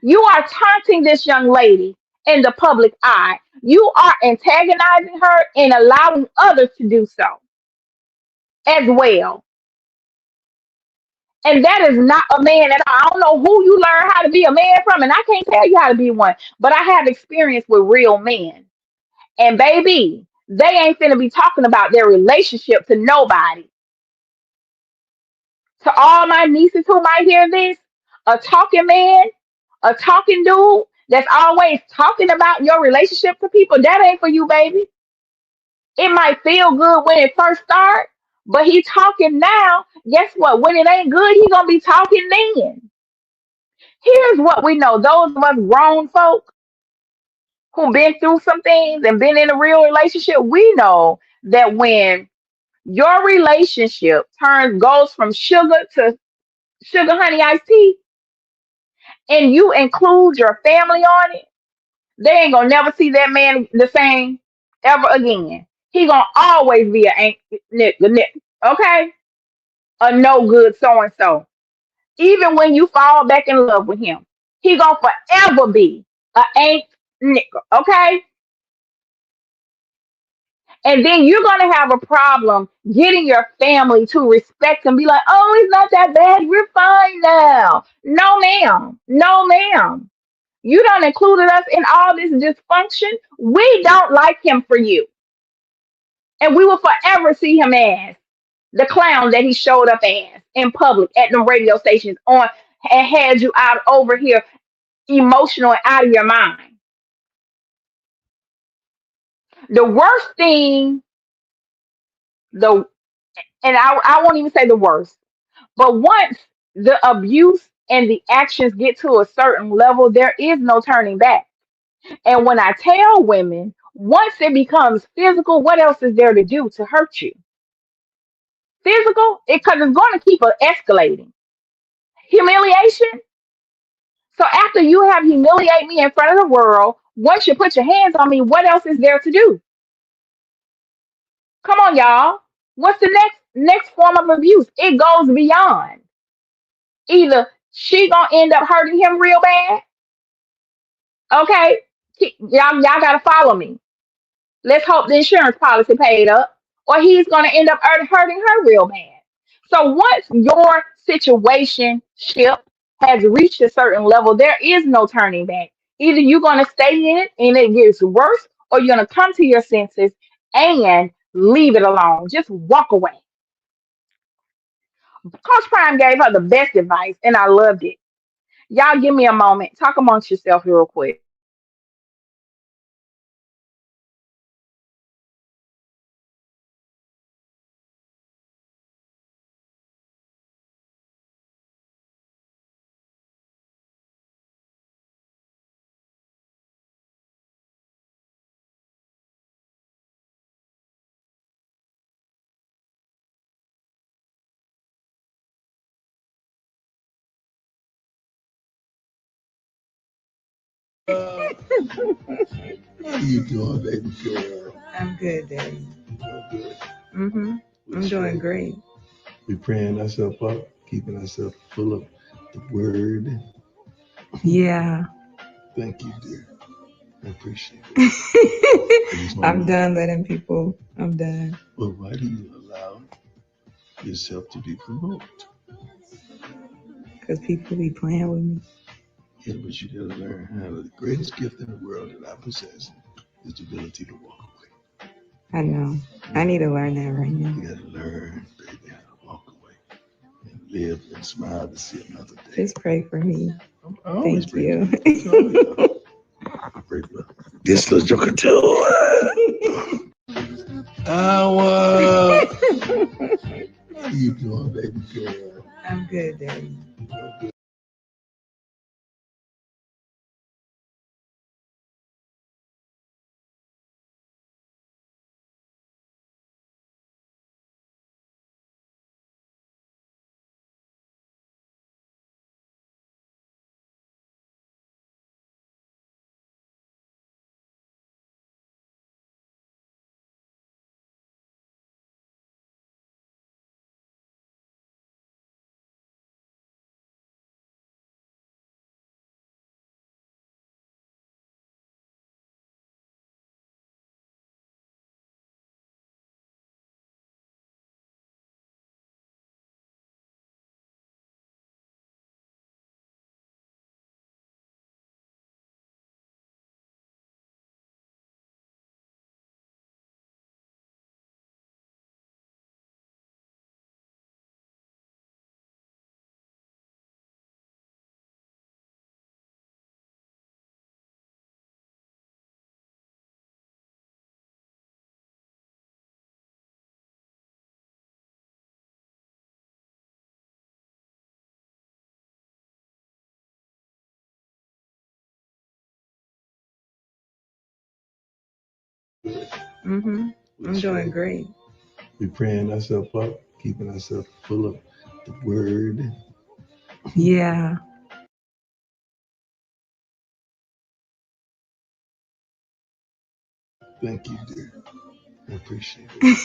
You are taunting this young lady in the public eye. You are antagonizing her and allowing others to do so as well. And that is not a man at all. I don't know who you learn how to be a man from, and I can't tell you how to be one, but I have experience with real men. And baby, they ain't finna be talking about their relationship to nobody. To all my nieces who might hear this, a talking man, a talking dude that's always talking about your relationship to people, that ain't for you, baby. It might feel good when it first starts, but he talking now. Guess what? When it ain't good, he gonna be talking then. Here's what we know: those of us grown folk who been through some things and been in a real relationship, we know that when your relationship goes from sugar to sugar honey iced tea, and you include your family on it, they ain't gonna never see that man the same ever again. He gonna always be a ain't nigga, okay? A no good so and so. Even when you fall back in love with him, he gonna forever be a ain't nigga, okay? And then you're gonna have a problem getting your family to respect and be like, oh, it's not that bad. We're fine now. No, ma'am. No, ma'am. You don't included us in all this dysfunction. We don't like him for you. And we will forever see him as the clown that he showed up as in public at the radio stations on and had you out over here emotional and out of your mind. The worst thing, the and I won't even say the worst, but once the abuse and the actions get to a certain level, there is no turning back. And when I tell women, once it becomes physical, what else is there to do to hurt you? Physical, because it's going to keep escalating. Humiliation. So after you have humiliated me in front of the world, once you put your hands on me, what else is there to do? Come on, y'all. What's the next form of abuse? It goes beyond. Either she gonna end up hurting him real bad. Okay, y'all gotta follow me. Let's hope the insurance policy paid up, or he's gonna end up hurting her real bad. So once your situation ship has reached a certain level, there is no turning back. Either you're going to stay in it and it gets worse, or you're going to come to your senses and leave it alone. Just walk away. Coach Prime gave her the best advice, and I loved it. Y'all give me a moment. Talk amongst yourself real quick. How you doing, baby girl? I'm good, Daddy. You doing good? Mm-hmm. I'm doing great. We praying ourselves up, keeping ourselves full of the word. Yeah. Thank you, dear. I appreciate it. I'm done letting people. I'm done. Well, why do you allow yourself to be provoked? Because people be playing with me. Yeah, but you gotta learn how the greatest gift in the world that I possess is the ability to walk away. I know. I need to learn that right now. You gotta learn, baby, how to walk away and live and smile to see another day. Just pray for me. I always Thank pray you. for you. I pray for this little joker too. How you doing, baby girl? I'm good, Daddy. Mm-hmm. I'm doing great. We praying ourselves up, keeping ourselves full of the word. Yeah. Thank you, dear. I appreciate it.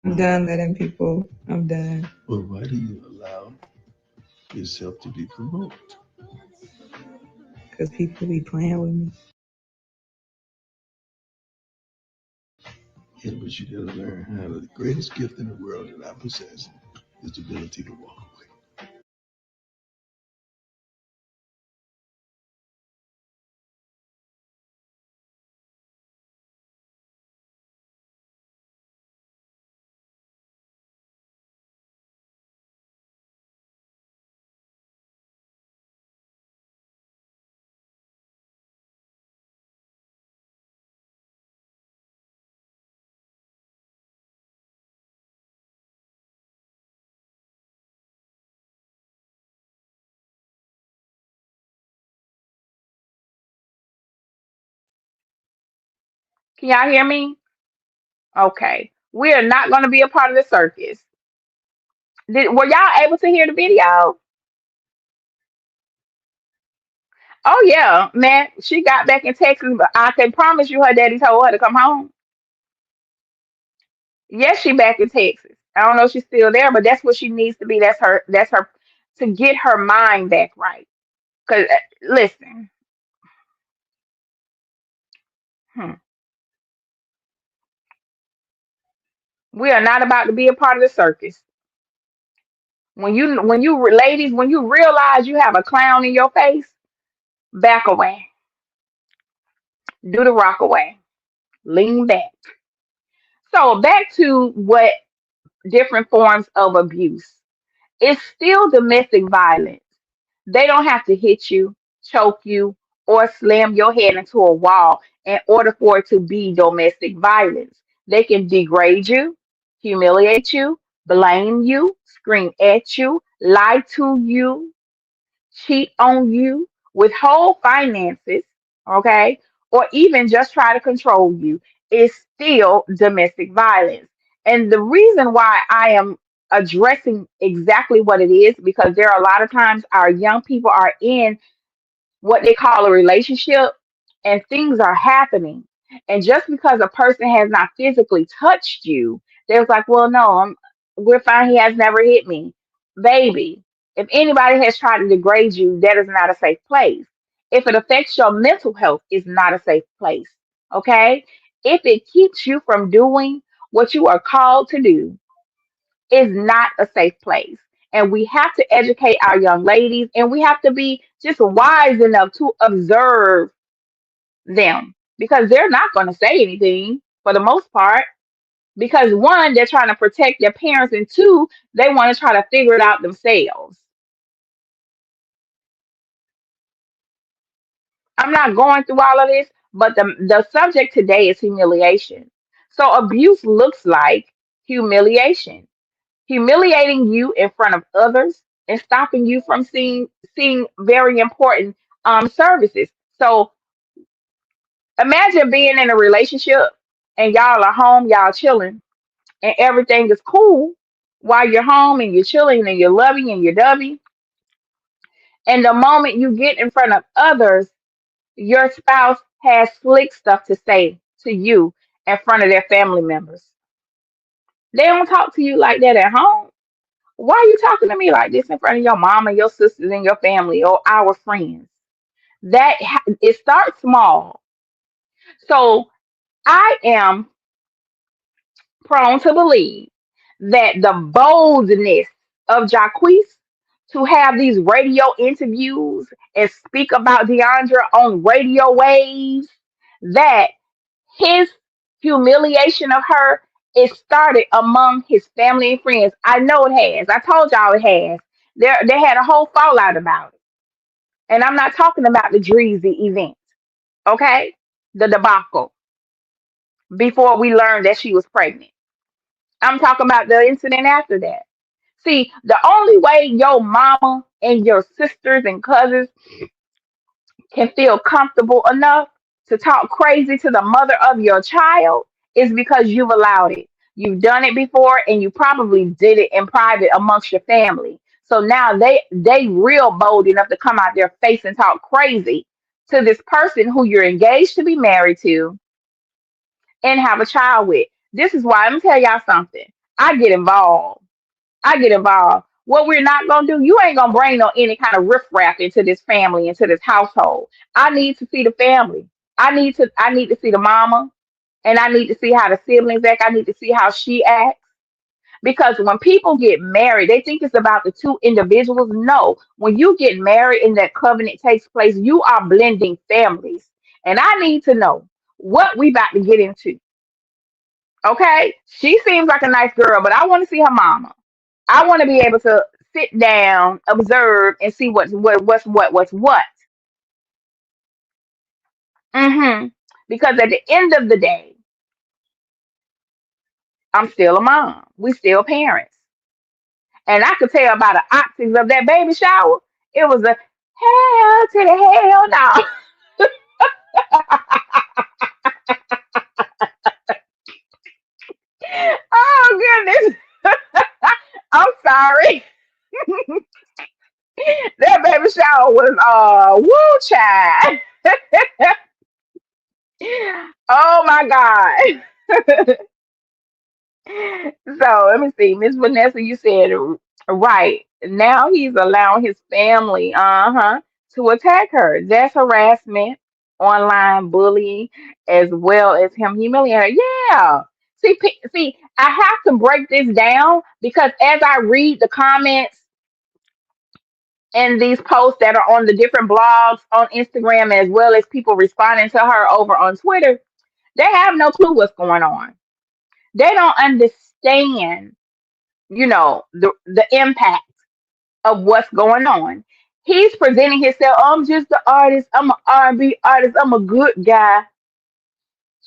I'm done letting people. I'm done. Well, why do you allow yourself to be provoked? Because people be playing with me. Yeah, but you gotta learn how the greatest gift in the world that I possess is the ability to walk away. Can y'all hear me? Okay. We are not going to be a part of the circus. Were y'all able to hear the video? Oh yeah, man. She got back in Texas, but I can promise you her daddy told her to come home. Yes, she back in Texas. I don't know if she's still there, but that's what she needs to be. That's her to get her mind back right. Cause listen, hmm, we are not about to be a part of the circus. Ladies, when you realize you have a clown in your face, back away. Do the rock away. Lean back. So back to what different forms of abuse. It's still domestic violence. They don't have to hit you, choke you, or slam your head into a wall in order for it to be domestic violence. They can degrade you, humiliate you, blame you, scream at you, lie to you, cheat on you, withhold finances, okay, or even just try to control you is still domestic violence. And the reason why I am addressing exactly what it is because there are a lot of times our young people are in what they call a relationship and things are happening. And just because a person has not physically touched you, they're like, well, no, we're fine. He has never hit me. Baby, if anybody has tried to degrade you, that is not a safe place. If it affects your mental health, it's not a safe place. Okay? If it keeps you from doing what you are called to do, is not a safe place. And we have to educate our young ladies and we have to be just wise enough to observe them because they're not going to say anything for the most part. Because one, they're trying to protect their parents, and two, they want to try to figure it out themselves. I'm not going through all of this, but the subject today is humiliation. So abuse looks like humiliation, humiliating you in front of others and stopping you from seeing very important services. So imagine being in a relationship and y'all are home, y'all chilling, and everything is cool while you're home and you're chilling and you're loving and you're dubby. And the moment you get in front of others, your spouse has slick stuff to say to you in front of their family members. They don't talk to you like that at home. Why are you talking to me like this in front of your mom and your sisters and your family or our friends? It starts small. So I am prone to believe that the boldness of Jacquees to have these radio interviews and speak about Deiondra on radio waves, that his humiliation of her, it started among his family and friends. I know it has. I told y'all it has. They had a whole fallout about it. And I'm not talking about the Dreezy event, okay? The debacle before we learned that she was pregnant. I'm talking about the incident after that. See, the only way your mama and your sisters and cousins can feel comfortable enough to talk crazy to the mother of your child is because you've allowed it. You've done it before and you probably did it in private amongst your family. So now they real bold enough to come out their face and talk crazy to this person who you're engaged to be married to and have a child with. This is why I'm gonna tell y'all something. I get involved. I get involved. What we're not gonna do, you ain't gonna bring no any kind of riffraff into this family, into this household. I need to see the family. I need to see the mama, and I need to see how the siblings act. I need to see how she acts. Because when people get married, they think it's about the two individuals. No, when you get married and that covenant takes place, you are blending families. And I need to know what we about to get into. Okay? She seems like a nice girl, but I want to see her mama. I want to be able to sit down, observe, and see what's what. hmm Because at the end of the day, I'm still a mom. We still parents, and I could tell by the optics of that baby shower, it was a hell to the hell no. Oh goodness, I'm sorry. That baby shower was woo child. Oh my God. So let me see, Miss Vanessa, you said right. Now he's allowing his family, to attack her. That's harassment, online bullying, as well as him humiliating her. Yeah. See, I have to break this down because as I read the comments and these posts that are on the different blogs on Instagram, as well as people responding to her over on Twitter, they have no clue what's going on. They don't understand, the impact of what's going on. He's presenting himself. "Oh, I'm just an artist. I'm an R&B artist. I'm a good guy."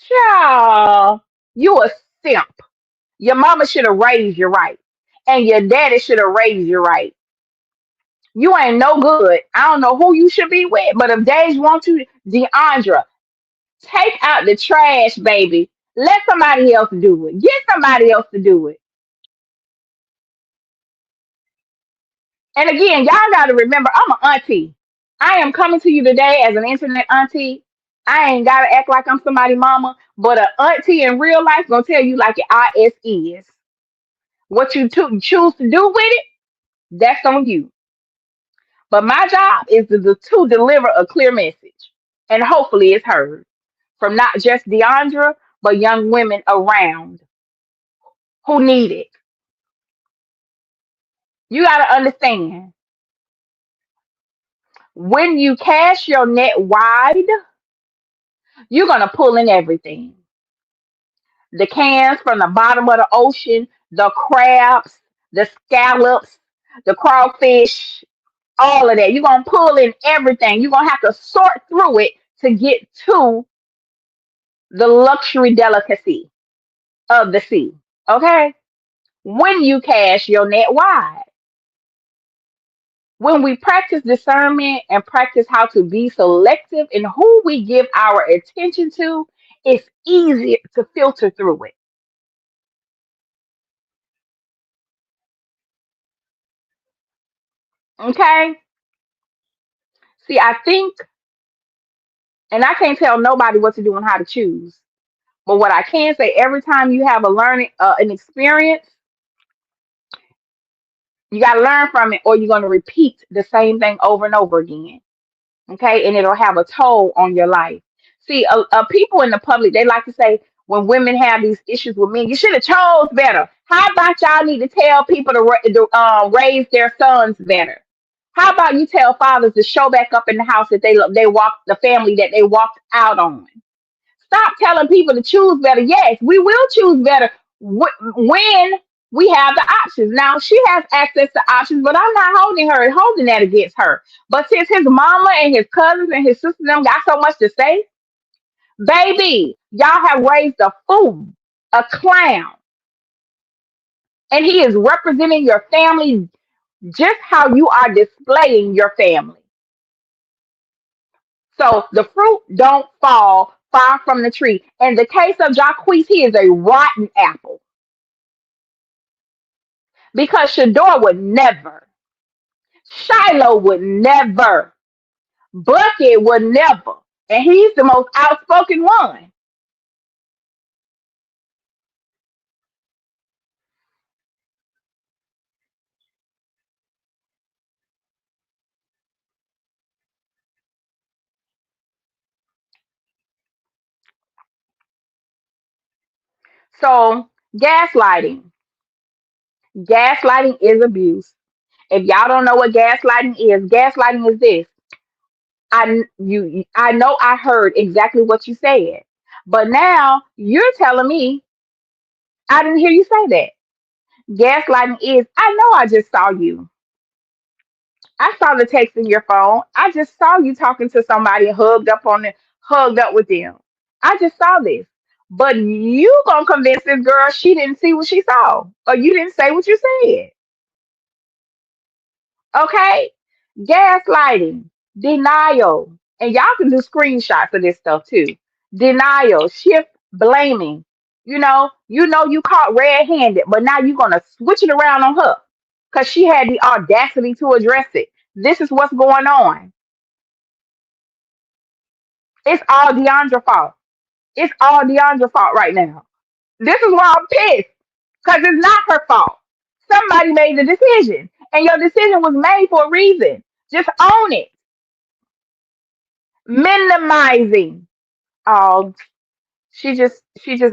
Child, you a simp. Your mama should have raised you right, and your daddy should have raised you right. You ain't no good. I don't know who you should be with, but if Dage wants you, Deandra, take out the trash, baby. Let somebody else do it. Get somebody else to do it. And again, y'all got to remember, I'm an auntie. I am coming to you today as an internet auntie. I ain't got to act like I'm somebody mama, but an auntie in real life gonna tell you like your IS is. What you choose to do with it, that's on you. But my job is to deliver a clear message, and hopefully it's heard from not just Deandra, but young women around who need it. You got to understand, when you cast your net wide, you're gonna pull in everything. The cans from the bottom of the ocean, the crabs, the scallops, the crawfish, all of that. You're gonna pull in everything. You're gonna have to sort through it to get to the luxury delicacy of the sea. Okay? When you cast your net wide. When we practice discernment and practice how to be selective in who we give our attention to, it's easier to filter through it. Okay? See, I think, and I can't tell nobody what to do and how to choose. But what I can say, every time you have a learning, an experience, you got to learn from it, or you're going to repeat the same thing over and over again. Okay, and it'll have a toll on your life. See, people in the public, they like to say when women have these issues with men, you should have chose better. How about y'all need to tell people to raise their sons better? How about you tell fathers to show back up in the house that they walked the family that they walked out on? Stop telling people to choose better. Yes, we will choose better when we have the options. Now she has access to options, but I'm not holding that against her. But since his mama and his cousins and his sisters them got so much to say, baby, y'all have raised a fool, a clown, and he is representing your family just how you are displaying your family. So the fruit don't fall far from the tree. In the case of Jacquees, he is a rotten apple because Shador would never, Shiloh would never, Bucket would never, and he's the most outspoken one. So gaslighting is abuse. If y'all don't know what gaslighting is this. I know I heard exactly what you said, but now you're telling me I didn't hear you say that. Gaslighting is, I know I just saw you. I saw the text in your phone. I just saw you talking to somebody hugged up with them. I just saw this. But you gonna convince this girl she didn't see what she saw. Or you didn't say what you said. Okay? Gaslighting, denial. And y'all can do screenshots of this stuff too. Denial, shift blaming. You caught red-handed, but now you're gonna switch it around on her because she had the audacity to address it. This is what's going on. It's all Deandra's fault. It's all Deandra's fault right now. This is why I'm pissed. Because it's not her fault. Somebody made the decision. And your decision was made for a reason. Just own it. Minimizing. Oh, she just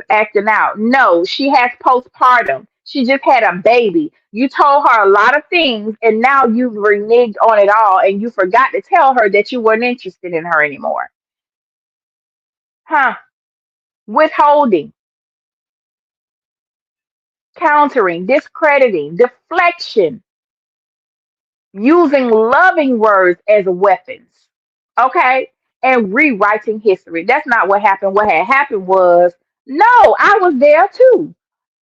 acting out. No, she has postpartum. She just had a baby. You told her a lot of things and now you've reneged on it all and you forgot to tell her that you weren't interested in her anymore. Huh? Withholding, countering, discrediting, deflection, using loving words as weapons. Okay? And rewriting history. That's not what happened. What had happened was, no, I was there too.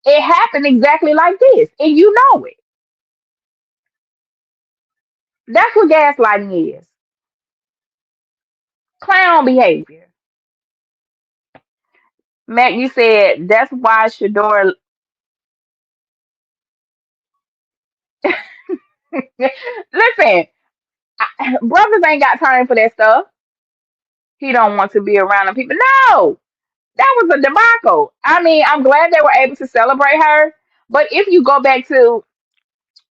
It happened exactly like this, and you know it. That's what gaslighting is. Clown behavior. Matt, you said that's why Shador. Listen, brothers ain't got time for that stuff. He don't want to be around the people. No, that was a debacle. I mean, I'm glad they were able to celebrate her. But if you go back to,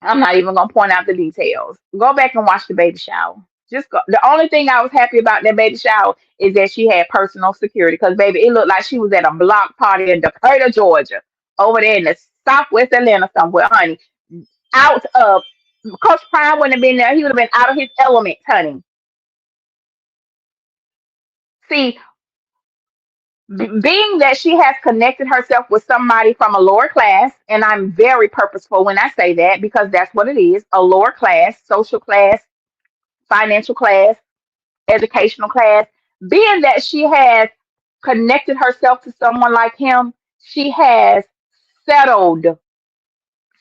I'm not even gonna point out the details. Go back and watch the baby shower. Just go. The only thing I was happy about that baby shower is that she had personal security. Because baby, it looked like she was at a block party in Decatur, Georgia, over there in the Southwest Atlanta somewhere, honey. Out of Coach Prime wouldn't have been there. He would have been out of his element, honey. See, being that she has connected herself with somebody from a lower class, and I'm very purposeful when I say that because that's what it is, a lower class, social class, financial class, educational class. Being that she has connected herself to someone like him, she has settled,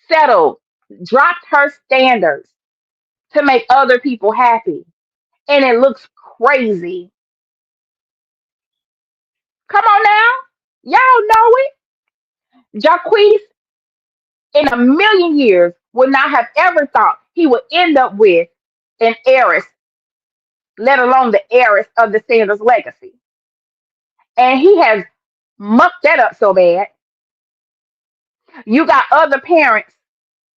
settled, dropped her standards to make other people happy. And it looks crazy. Come on now. Y'all know it. Jacquees, in a million years, would not have ever thought he would end up with an heiress, let alone the heiress of the Sanders legacy. And he has mucked that up so bad. You got other parents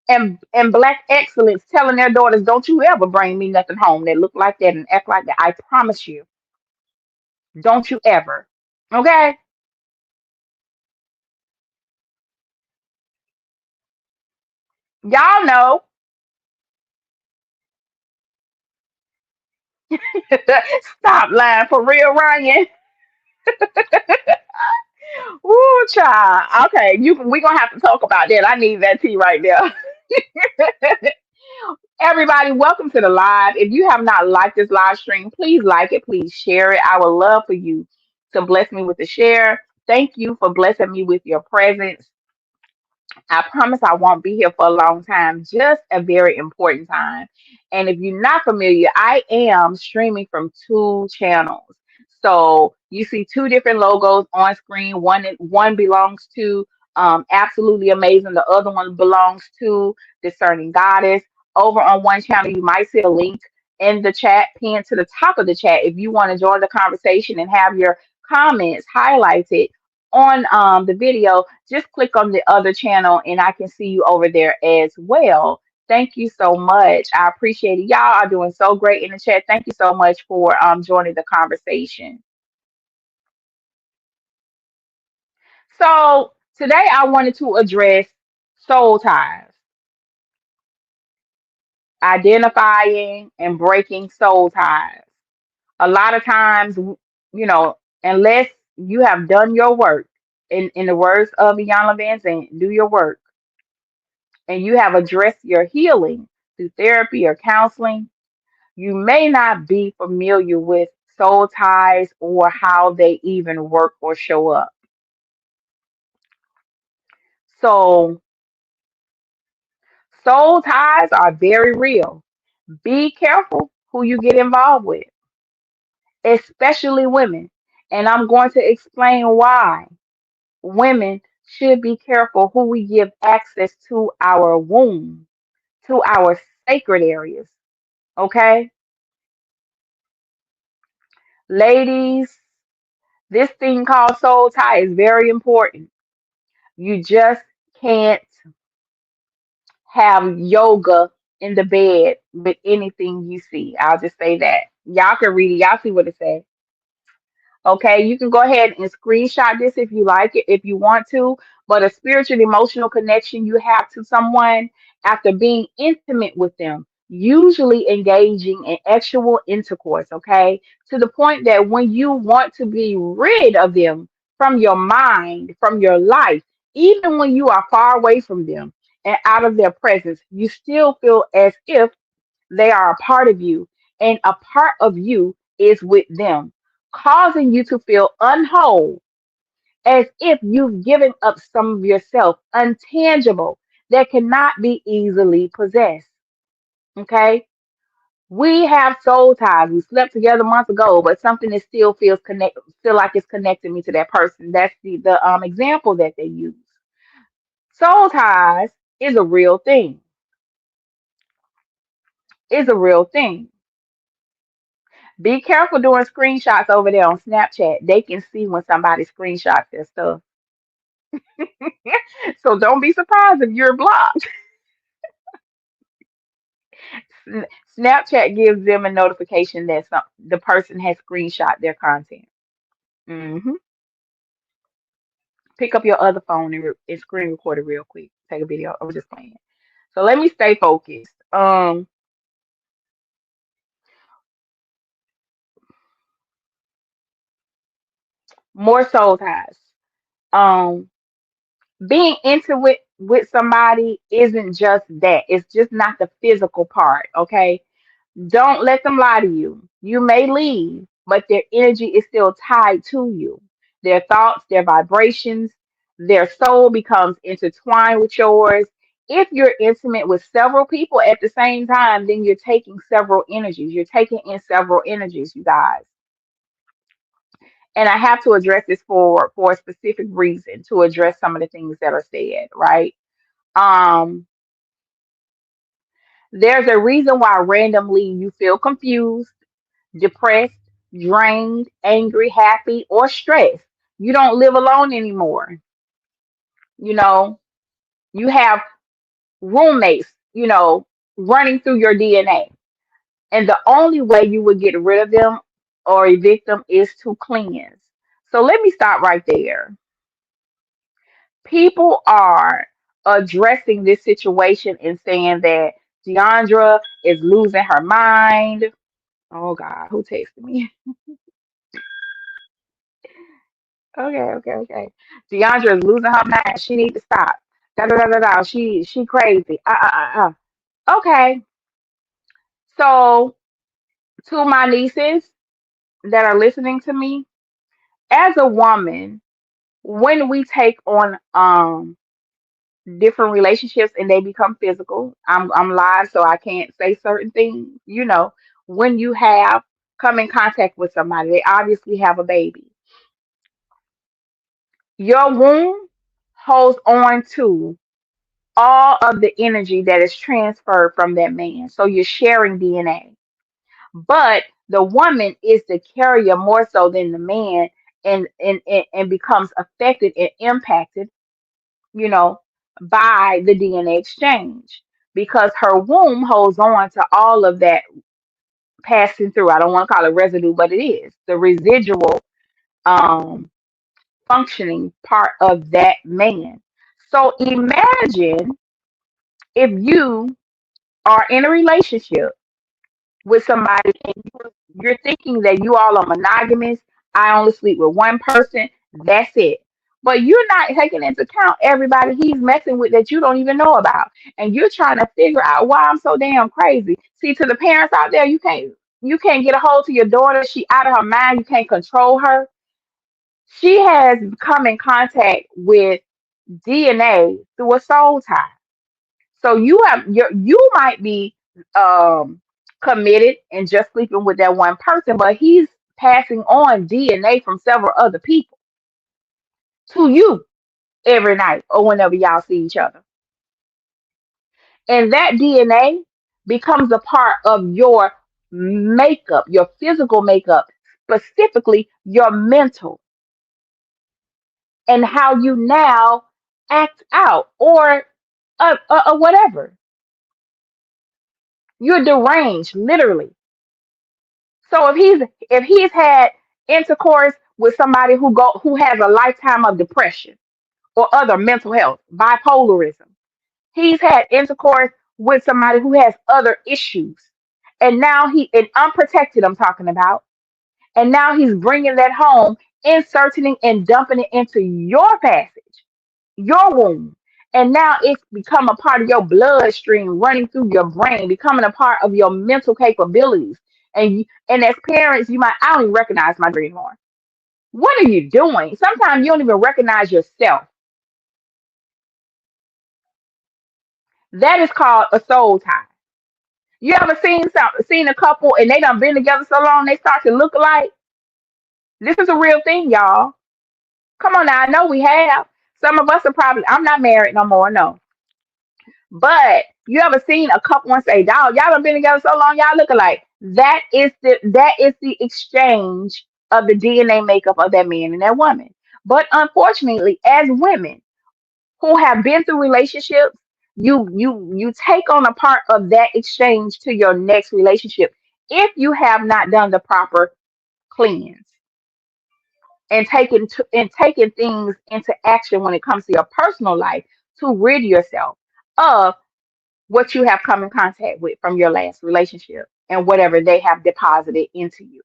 and black excellence telling their daughters, don't you ever bring me nothing home that look like that and act like that. I promise you. Don't you ever. Okay? Y'all know. Stop lying for real, Ryan. Ooh, child. Okay, we gonna have to talk about that. I need that tea right there. Everybody, welcome to the live. If you have not liked this live stream, please like it, please share it. I would love for you to bless me with a share. Thank you for blessing me with your presence. I promise I won't be here for a long time, just a very important time. And if you're not familiar, I am streaming from two channels. So you see two different logos on screen. One belongs to Absolutely Amazing. The other one belongs to Discerning Goddess. Over on one channel, you might see a link in the chat, pinned to the top of the chat. If you want to join the conversation and have your comments highlighted on the video, just click on the other channel and I can see you over there as well. Thank you so much. I appreciate it. Y'all are doing so great in the chat. Thank you so much for joining the conversation. So today I wanted to address soul ties, identifying and breaking soul ties. A lot of times, unless you have done your work, in the words of Iyanla Van Zant, do your work and you have addressed your healing through therapy or counseling, you may not be familiar with soul ties or how they even work or show up. So, soul ties are very real. Be careful who you get involved with, especially women. And I'm going to explain why women should be careful who we give access to our womb, to our sacred areas. Okay? Ladies, This thing called soul tie is very important. You just can't have yoga in the bed with anything you see. I'll just say that. Y'all can read it. Y'all see what it says. Okay, you can go ahead and screenshot this if you like it, if you want to. But a spiritual emotional connection you have to someone after being intimate with them, usually engaging in actual intercourse, okay, to the point that when you want to be rid of them from your mind, from your life, even when you are far away from them and out of their presence, you still feel as if they are a part of you, and a part of you is with them, causing you to feel unwhole, as if you've given up some of yourself, untangible, that cannot be easily possessed. Okay? We have soul ties. We slept together months ago, but something that still feels connect, feel like it's connecting me to that person. That's the example that they use. Soul ties is a real thing. Is a real thing. Be careful doing screenshots over there on Snapchat. They can see when somebody screenshots their stuff. So don't be surprised if you're blocked. Snapchat gives them a notification that the person has screenshot their content. hmm Pick up your other phone and screen record it real quick. Take a video. I'm just playing. So let me stay focused. More soul ties. Um, being intimate with somebody isn't just that. It's just not the physical part. Okay, don't let them lie to you. You may leave, but their energy is still tied to you. Their thoughts, their vibrations, their soul becomes intertwined with yours. If you're intimate with several people at the same time, then you're taking several energies. You're taking in several energies, you guys. And I have to address this for a specific reason to address some of the things that are said, right? Um, there's a reason why randomly you feel confused, depressed, drained, angry, happy, or stressed. You don't live alone anymore. You know, you have roommates, running through your DNA. And the only way you would get rid of them or evict them is to cleanse. So let me stop right there. People are addressing this situation and saying that Deandra is losing her mind. Oh God, who texted me? Okay. Deandra is losing her mind. She needs to stop. Da da da da da. She crazy. Okay. So to my nieces that are listening to me, as a woman, when we take on different relationships and they become physical, I'm live, so I can't say certain things. When you have come in contact with somebody, they obviously have a baby. Your womb holds on to all of the energy that is transferred from that man. So you're sharing DNA. But the woman is the carrier more so than the man, and becomes affected and impacted, you know, by the DNA exchange, because her womb holds on to all of that passing through. I don't want to call it residue, but it is the residual um functioning part of that man. So imagine if you are in a relationship with somebody and you're thinking that you all are monogamous. I only sleep with one person. That's it. But you're not taking into account everybody he's messing with that you don't even know about. And you're trying to figure out why I'm so damn crazy. See, to the parents out there, you can't get a hold to your daughter. She out of her mind. You can't control her. She has come in contact with DNA through a soul tie. So you might be um committed and just sleeping with that one person, but he's passing on DNA from several other people to you every night or whenever y'all see each other. And that DNA becomes a part of your makeup, your physical makeup, specifically your mental. and how you now act out or whatever. You're deranged, literally. So if he's had intercourse with somebody who has a lifetime of depression or other mental health, bipolarism, he's had intercourse with somebody who has other issues, and now he and unprotected. I'm talking about, and now he's bringing that home, inserting it and dumping it into your passage, your womb. And now it's become a part of your bloodstream running through your brain, becoming a part of your mental capabilities. And as parents, you might, I don't even recognize my dream more. What are you doing? Sometimes you don't even recognize yourself. That is called a soul tie. You ever seen a couple and they done been together so long they start to look alike? This is a real thing, y'all. Come on now, I know we have. Some of us are probably, I'm not married no more, no. But you ever seen a couple and say, dog, y'all done been together so long, y'all look alike. That is the exchange of the DNA makeup of that man and that woman. But unfortunately, as women who have been through relationships, you take on a part of that exchange to your next relationship if you have not done the proper cleanse and taking things into action when it comes to your personal life to rid yourself of what you have come in contact with from your last relationship and whatever they have deposited into you.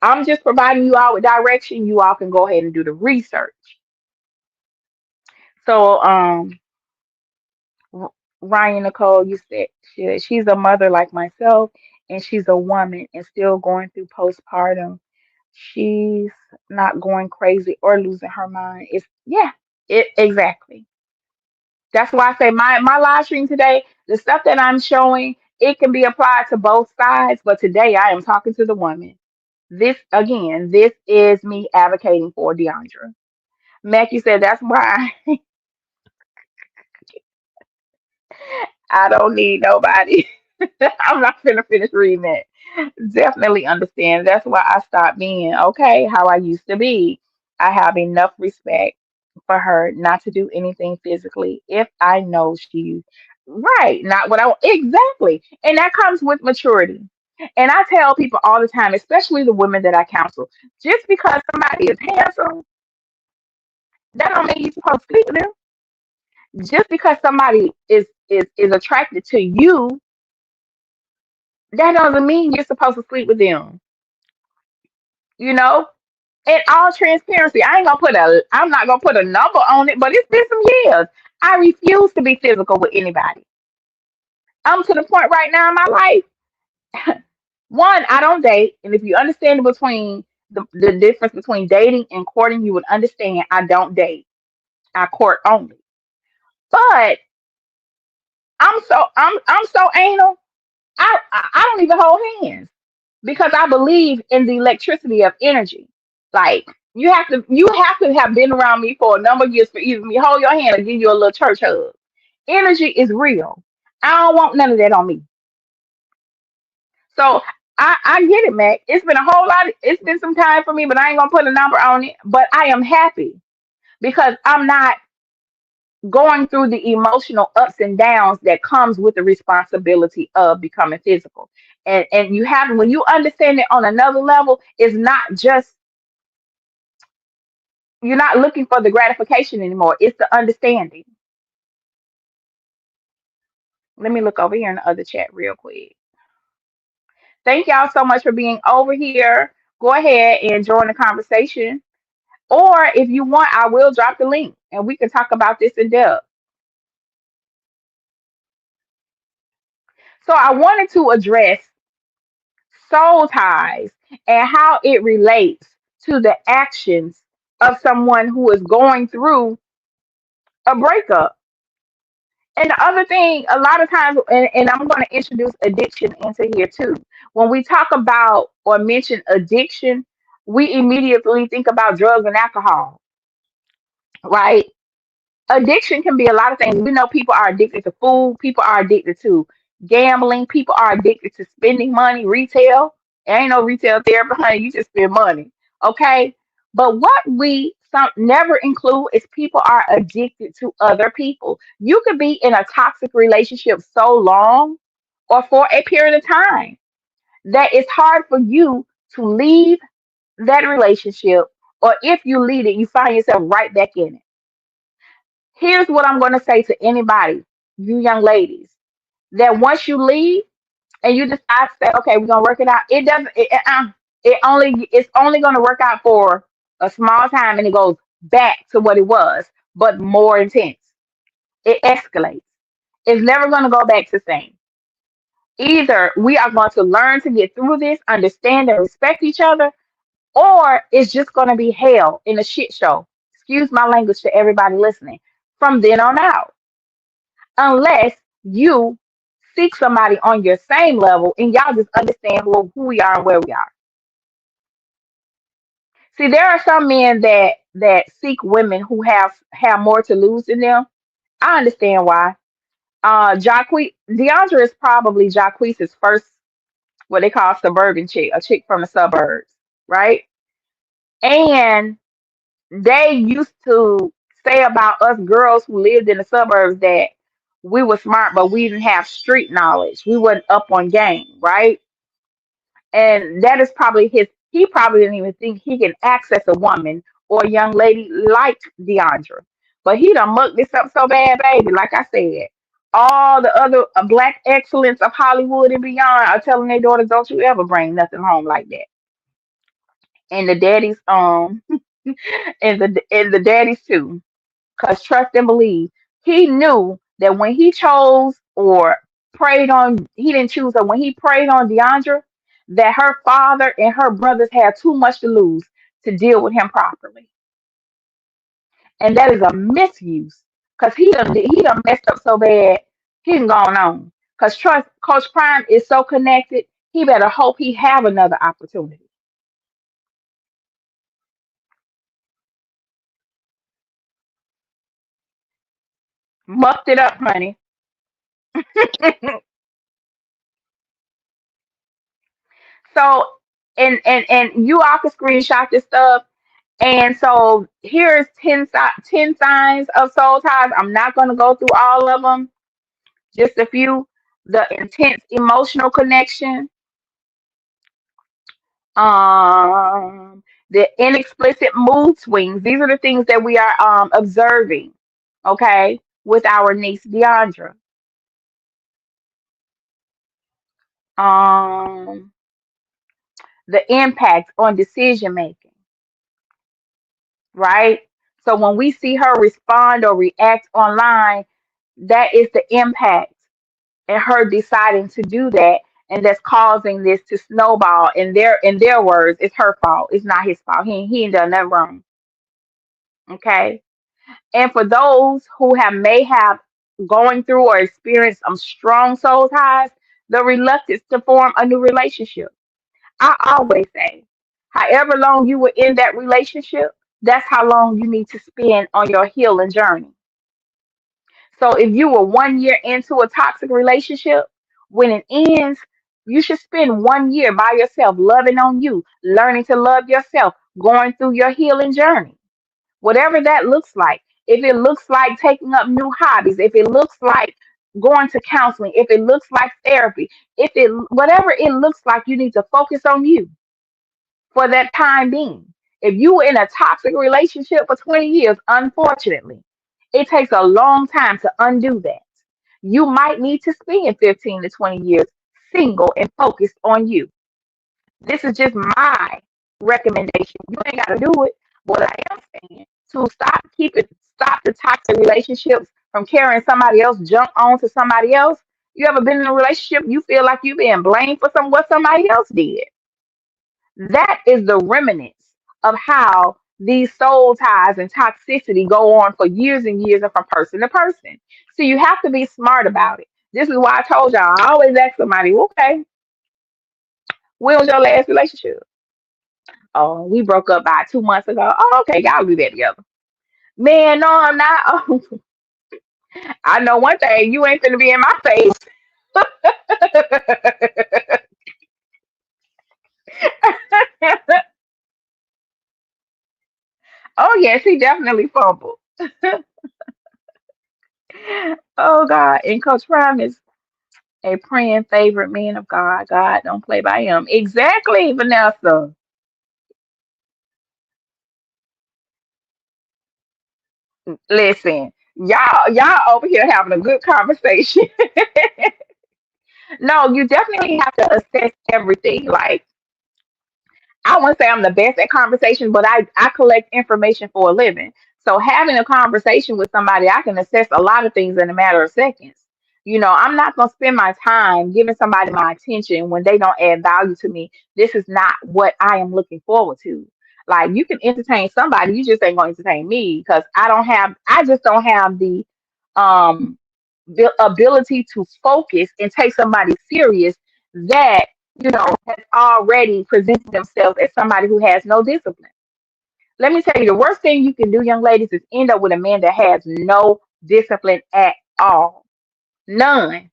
I'm just providing you all with direction. You all can go ahead and do the research. So, R- Ryan Nicole, you said she's a mother like myself, and she's a woman and still going through postpartum. She's not going crazy or losing her mind. It's yeah, it exactly. That's why I say my live stream today, the stuff that I'm showing, it can be applied to both sides. But today I am talking to the woman. This is me advocating for Deandra. Mackie said that's why I don't need nobody. I'm not finna finish reading that. Definitely understand. That's why I stopped being okay how I used to be. I have enough respect for her not to do anything physically if I know she's right. Not what I want. Exactly. And that comes with maturity. And I tell people all the time, especially the women that I counsel, just because somebody is handsome, that don't mean you're supposed to sleep with them. Just because somebody is attracted to you, that doesn't mean you're supposed to sleep with them. You know, in all transparency, I'm not gonna put a number on it, but it's been some years. I refuse to be physical with anybody. I'm to the point right now in my life. One, I don't date, and if you understand between the difference between dating and courting, you would understand I don't date. I court only. But I'm so anal. I don't even hold hands because I believe in the electricity of energy. Like you have to have been around me for a number of years for either me hold your hand or give you a little church hug. Energy is real. I don't want none of that on me. So I get it, Mac. It's been a whole lot. It's been some time for me, but I ain't gonna put a number on it. But I am happy because I'm not going through the emotional ups and downs that comes with the responsibility of becoming physical. And you have when you understand it on another level, it's not just you're not looking for the gratification anymore. It's the understanding. Let me look over here in the other chat real quick. Thank y'all so much for being over here. Go ahead and join the conversation. Or if you want, I will drop the link and we can talk about this in depth. So I wanted to address soul ties and how it relates to the actions of someone who is going through a breakup. And the other thing, a lot of times, and I'm going to introduce addiction into here too. When we talk about or mention addiction, we immediately think about drugs and alcohol, right? Addiction can be a lot of things. We know people are addicted to food, people are addicted to gambling, people are addicted to spending money, retail. There ain't no retail therapy, honey. You just spend money. Okay. But what we some never include is people are addicted to other people. You could be in a toxic relationship so long or for a period of time that it's hard for you to leave that relationship, or if you leave it, you find yourself right back in it. Here's what I'm going to say to anybody, you young ladies, that once you leave and you decide to say, okay, we're gonna work it out. It doesn't. It's only gonna work out for a small time, and it goes back to what it was, but more intense. It escalates. It's never gonna go back to the same. Either we are going to learn to get through this, understand and respect each other, or it's just gonna be hell in a shit show. Excuse my language to everybody listening. From then on out, unless you seek somebody on your same level and y'all just understand who we are and where we are. See, there are some men that seek women who have more to lose than them. I understand why. Jacquees, Deandra is probably Jacquees' first what they call suburban chick, a chick from the suburbs, right? And they used to say about us girls who lived in the suburbs that we were smart, but we didn't have street knowledge. We wasn't up on game, right? And that is probably he probably didn't even think he can access a woman or a young lady like Deandra. But he done mucked this up so bad, baby. Like I said, all the other black excellence of Hollywood and beyond are telling their daughters, don't you ever bring nothing home like that. And the daddies, and the daddies too. Because trust and believe, he knew that when he chose or prayed on, he didn't choose her, when he prayed on Deandra, that her father and her brothers had too much to lose to deal with him properly. And that is a misuse. Because he done messed up so bad, he done gone on. Because trust, Coach Prime is so connected, he better hope he have another opportunity. Mucked it up, honey. So, and you all can screenshot this stuff. And so here's 10 signs of soul ties. I'm not going to go through all of them, just a few. The intense emotional connection, the inexplicit mood swings. These are the things that we are observing, okay, with our niece Deandra. Um, the impact on decision making, right? So when we see her respond or react online, that is the impact and her deciding to do that, and that's causing this to snowball. In their words, it's her fault. It's not his fault. He ain't done nothing wrong. Okay. And for those who may have going through or experienced some strong soul ties, the reluctance to form a new relationship. I always say, however long you were in that relationship, that's how long you need to spend on your healing journey. So if you were 1 year into a toxic relationship, when it ends, you should spend 1 year by yourself, loving on you, learning to love yourself, going through your healing journey. Whatever that looks like. If it looks like taking up new hobbies, if it looks like going to counseling, if it looks like therapy, if it whatever it looks like, you need to focus on you for that time being. If you were in a toxic relationship for 20 years, unfortunately, it takes a long time to undo that. You might need to spend 15 to 20 years single and focused on you. This is just my recommendation. You ain't got to do it. What I am saying to stop the toxic relationships from carrying somebody else junk on to somebody else. You ever been in a relationship you feel like you being blamed for what somebody else did? That is the remnants of how these soul ties and toxicity go on for years and years and from person to person. So you have to be smart about it. This is why I told y'all, I always ask somebody, okay, when was your last relationship? Oh, we broke up about 2 months ago. Oh, okay, y'all be back together. Man, no, I'm not. Oh, I know one thing, you ain't finna be in my face. Oh yes, he definitely fumbled. Oh God. And Coach Prime is a praying favorite man of God. God don't play by him. Exactly, Vanessa. Listen, y'all over here having a good conversation. No, you definitely have to assess everything. Like I wouldn't say I'm the best at conversation, but I collect information for a living. So having a conversation with somebody, I can assess a lot of things in a matter of seconds. I'm not gonna spend my time giving somebody my attention when they don't add value to me. This is not what I am looking forward to. Like you can entertain somebody, you just ain't gonna entertain me because I just don't have um the ability to focus and take somebody serious that has already presented themselves as somebody who has no discipline. Let me tell you, the worst thing you can do, young ladies, is end up with a man that has no discipline at all. None.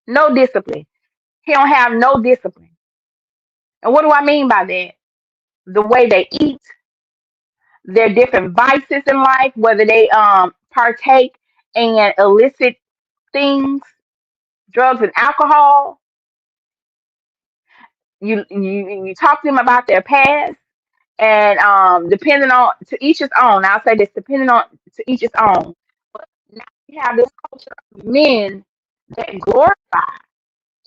No discipline. He don't have no discipline. And what do I mean by that? The way they eat, their different vices in life, whether they partake in illicit things, drugs and alcohol. You talk to them about their past. And depending on to each his own. I'll say this, depending on to each his own. But now we have this culture of men that glorify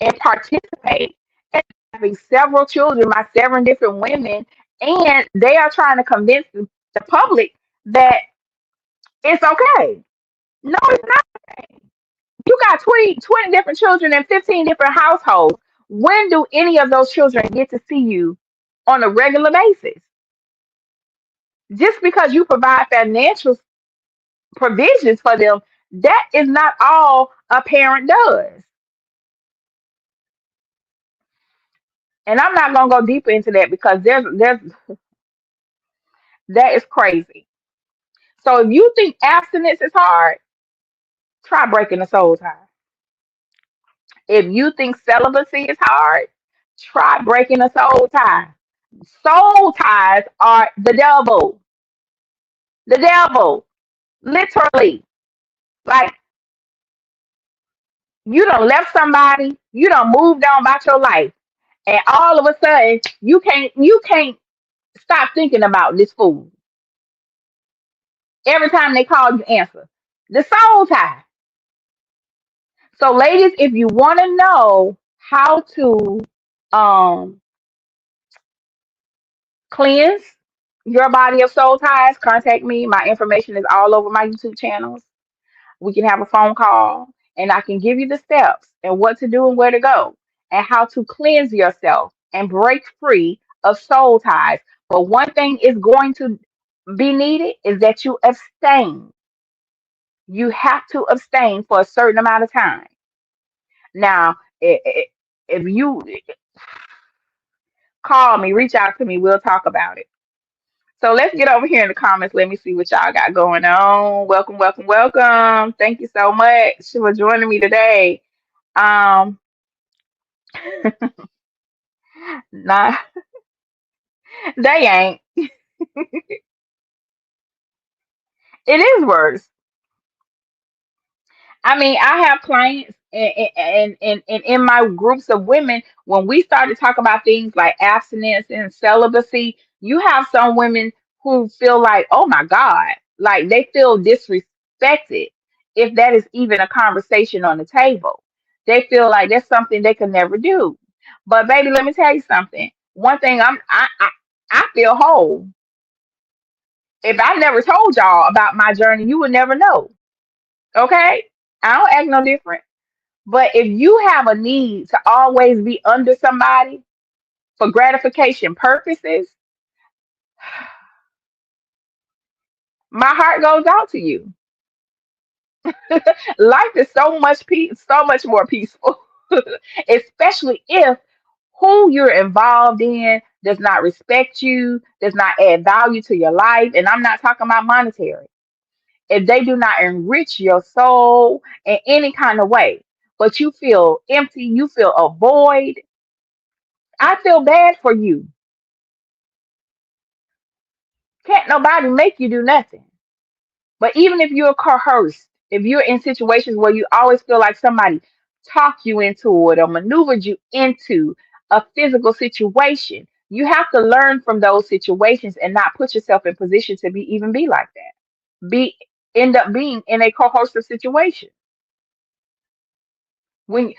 and participate in having several children by seven different women, and they are trying to convince the public that it's okay. No, it's not okay. You got 20 different children in 15 different households. When do any of those children get to see you on a regular basis? Just because you provide financial provisions for them, that is not all a parent does. And I'm not gonna go deeper into that because there's that is crazy. So if you think abstinence is hard, try breaking the soul tie. If you think celibacy is hard, try breaking the soul tie. Soul ties are the devil. The devil. Literally. Like you done left somebody, you done moved on about your life, and all of a sudden you can't stop thinking about this fool. Every time they call, you answer. The soul tie. So, ladies, if you want to know how to um, cleanse your body of soul ties, contact me. My information is all over my YouTube channels. We can have a phone call, and I can give you the steps and what to do and where to go, and how to cleanse yourself and break free of soul ties. But one thing is going to be needed is that you abstain. You have to abstain for a certain amount of time. Now, if you call me, reach out to me, we'll talk about it. So let's get over here in the comments. Let me see what y'all got going on. Welcome, welcome, welcome. Thank you so much for joining me today. Um, nah, they ain't. It is worse. I mean, I have clients and in my groups of women, when we start to talk about things like abstinence and celibacy, you have some women who feel like, oh my God, like they feel disrespected if that is even a conversation on the table. They feel like that's something they can never do. But baby, let me tell you something. One thing I feel whole. If I never told y'all about my journey, you would never know. Okay? I don't act no different. But if you have a need to always be under somebody for gratification purposes, my heart goes out to you. Life is so much peace, so much more peaceful, especially if who you're involved in does not respect you, does not add value to your life. And I'm not talking about monetary. If they do not enrich your soul in any kind of way, but you feel empty, you feel a void, I feel bad for you. Can't nobody make you do nothing. But even if you're coerced, if you're in situations where you always feel like somebody talked you into it or maneuvered you into a physical situation, you have to learn from those situations and not put yourself in position to be like that. Be End up being in a coercive situation. When,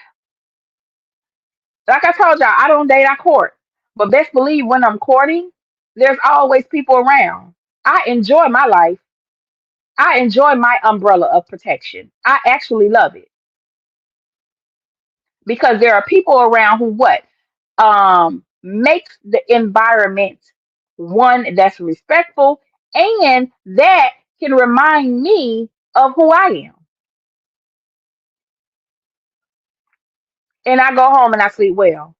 like I told y'all, I don't date, I court. But best believe when I'm courting, there's always people around. I enjoy my life. I enjoy my umbrella of protection. I actually love it because there are people around who what makes the environment one that's respectful and that can remind me of who I am. And I go home and I sleep well.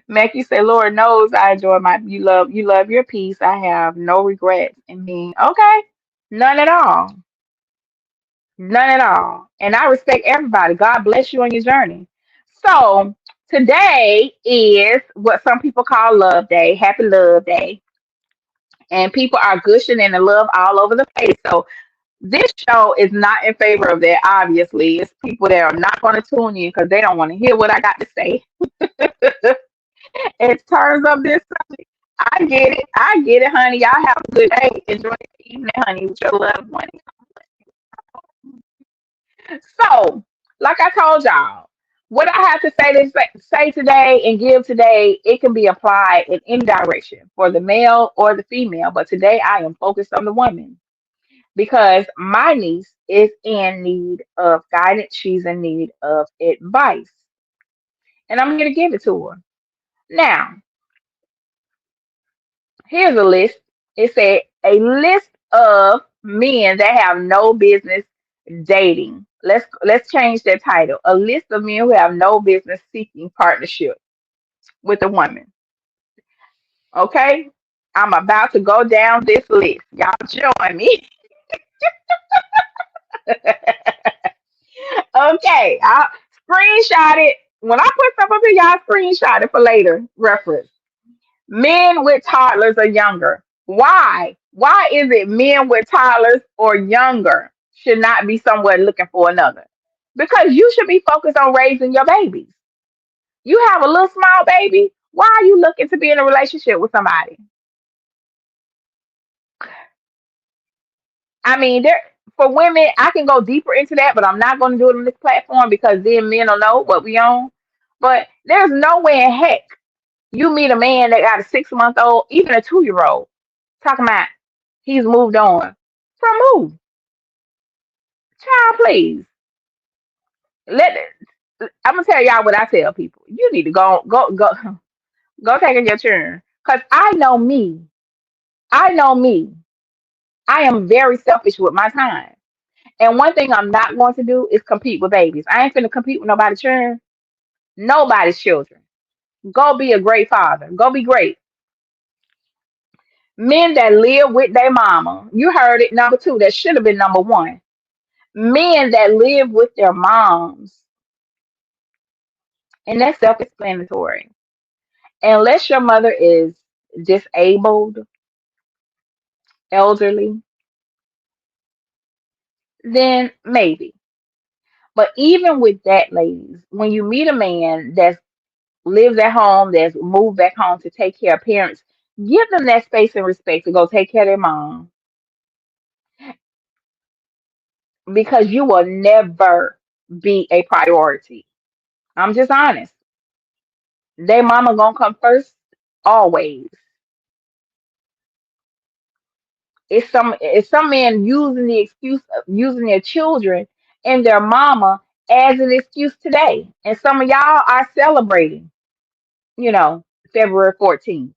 Mackie said, Lord knows I enjoy my you love your peace. I have no regrets in being okay. None at all. None at all. And I respect everybody. God bless you on your journey. So today is what some people call Love Day. Happy Love Day. And people are gushing and in love all over the place. So this show is not in favor of that, obviously. It's people that are not going to tune in because they don't want to hear what I got to say. In terms of this subject, I get it. I get it, honey. Y'all have a good day. Enjoy the evening, honey, with your loved one. So, like I told y'all, what I have to say today and give today, it can be applied in any direction for the male or the female. But today I am focused on the woman because my niece is in need of guidance. She's in need of advice. And I'm here to give it to her. Now, here's a list. It said a list of men that have no business dating. Let's change that title. A list of men who have no business seeking partnership with a woman. Okay? I'm about to go down this list. Y'all join me. Okay. I'll screenshot it. When I put stuff up here, y'all screenshot it for later reference. Men with toddlers or younger. Why? Why is it men with toddlers or younger should not be somewhere looking for another? Because you should be focused on raising your babies. You have a little small baby. Why are you looking to be in a relationship with somebody? I mean, there for women, I can go deeper into that, but I'm not going to do it on this platform because then men will know what we own. But there's no way in heck you meet a man that got a 6 month old, even a 2 year old, talking about he's moved on. From who? Child, please. Let I'm gonna tell y'all what I tell people. You need to go take your turn. Cause I know me. I know me. I am very selfish with my time. And one thing I'm not going to do is compete with babies. I ain't finna compete with nobody's children. Nobody's children. Go be a great father. Go be great. Men that live with their mama. You heard it. Number two. That should have been number one. Men that live with their moms. And that's self-explanatory. Unless your mother is disabled, elderly, then maybe. But even with that, ladies, when you meet a man that lives at home, that's moved back home to take care of parents, give them that space and respect to go take care of their mom because you will never be a priority. I'm just honest. Their mama gonna come first always. It's some men using the excuse of using their children and their mama as an excuse today. And some of y'all are celebrating, you know, February 14th.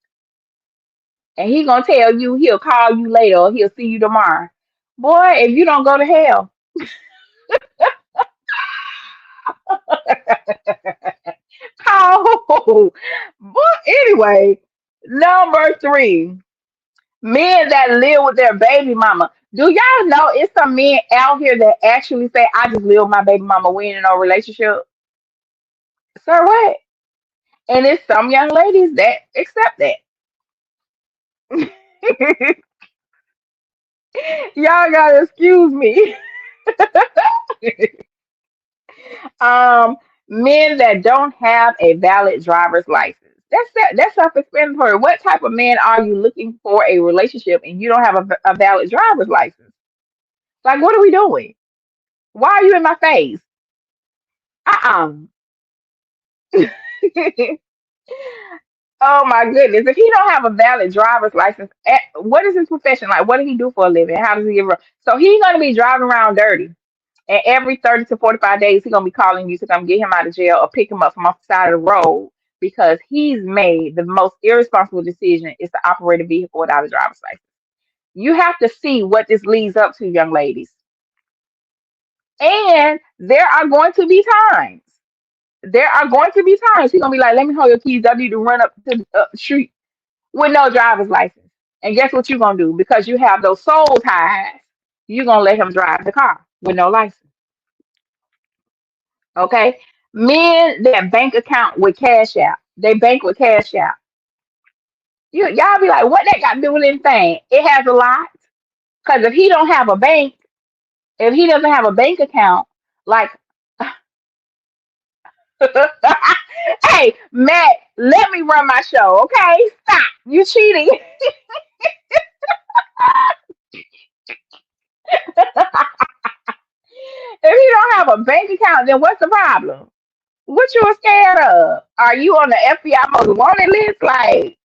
And he gonna tell you he'll call you later or he'll see you tomorrow. Boy, if you don't go to hell. Oh, but anyway, number three, men that live with their baby mama. Do y'all know it's some men out here that actually say, I just live with my baby mama. We ain't in no relationship. Sir, what? And it's some young ladies that accept that. Y'all gotta excuse me. um, Men that don't have a valid driver's license. That's self-explanatory. What type of man are you looking for a relationship and you don't have a valid driver's license? Like, what are we doing? Why are you in my face? Uh-uh. Oh my goodness. If he don't have a valid driver's license, what is his profession? Like, what does he do for a living? How does he get around? So he's gonna be driving around dirty. And every 30 to 45 days, he's gonna be calling you to come get him out of jail or pick him up from off the side of the road because he's made the most irresponsible decision is to operate a vehicle without a driver's license. You have to see what this leads up to, young ladies. And there are going to be times. There are going to be times he's gonna be like, "Let me hold your keys. I need to run up to the street with no driver's license." And guess what you're gonna do? Because you have those soul ties, you're gonna let him drive the car with no license. Okay. Men that bank account with cash out. They bank with cash out. Y'all be like, what that got to do with anything? It has a lot. Because if he don't have a bank, if he doesn't have a bank account, like hey, Matt, let me run my show, okay? Stop. You cheating. If you don't have a bank account, then what's the problem? What you scared of? Are you on the FBI most wanted list? Like,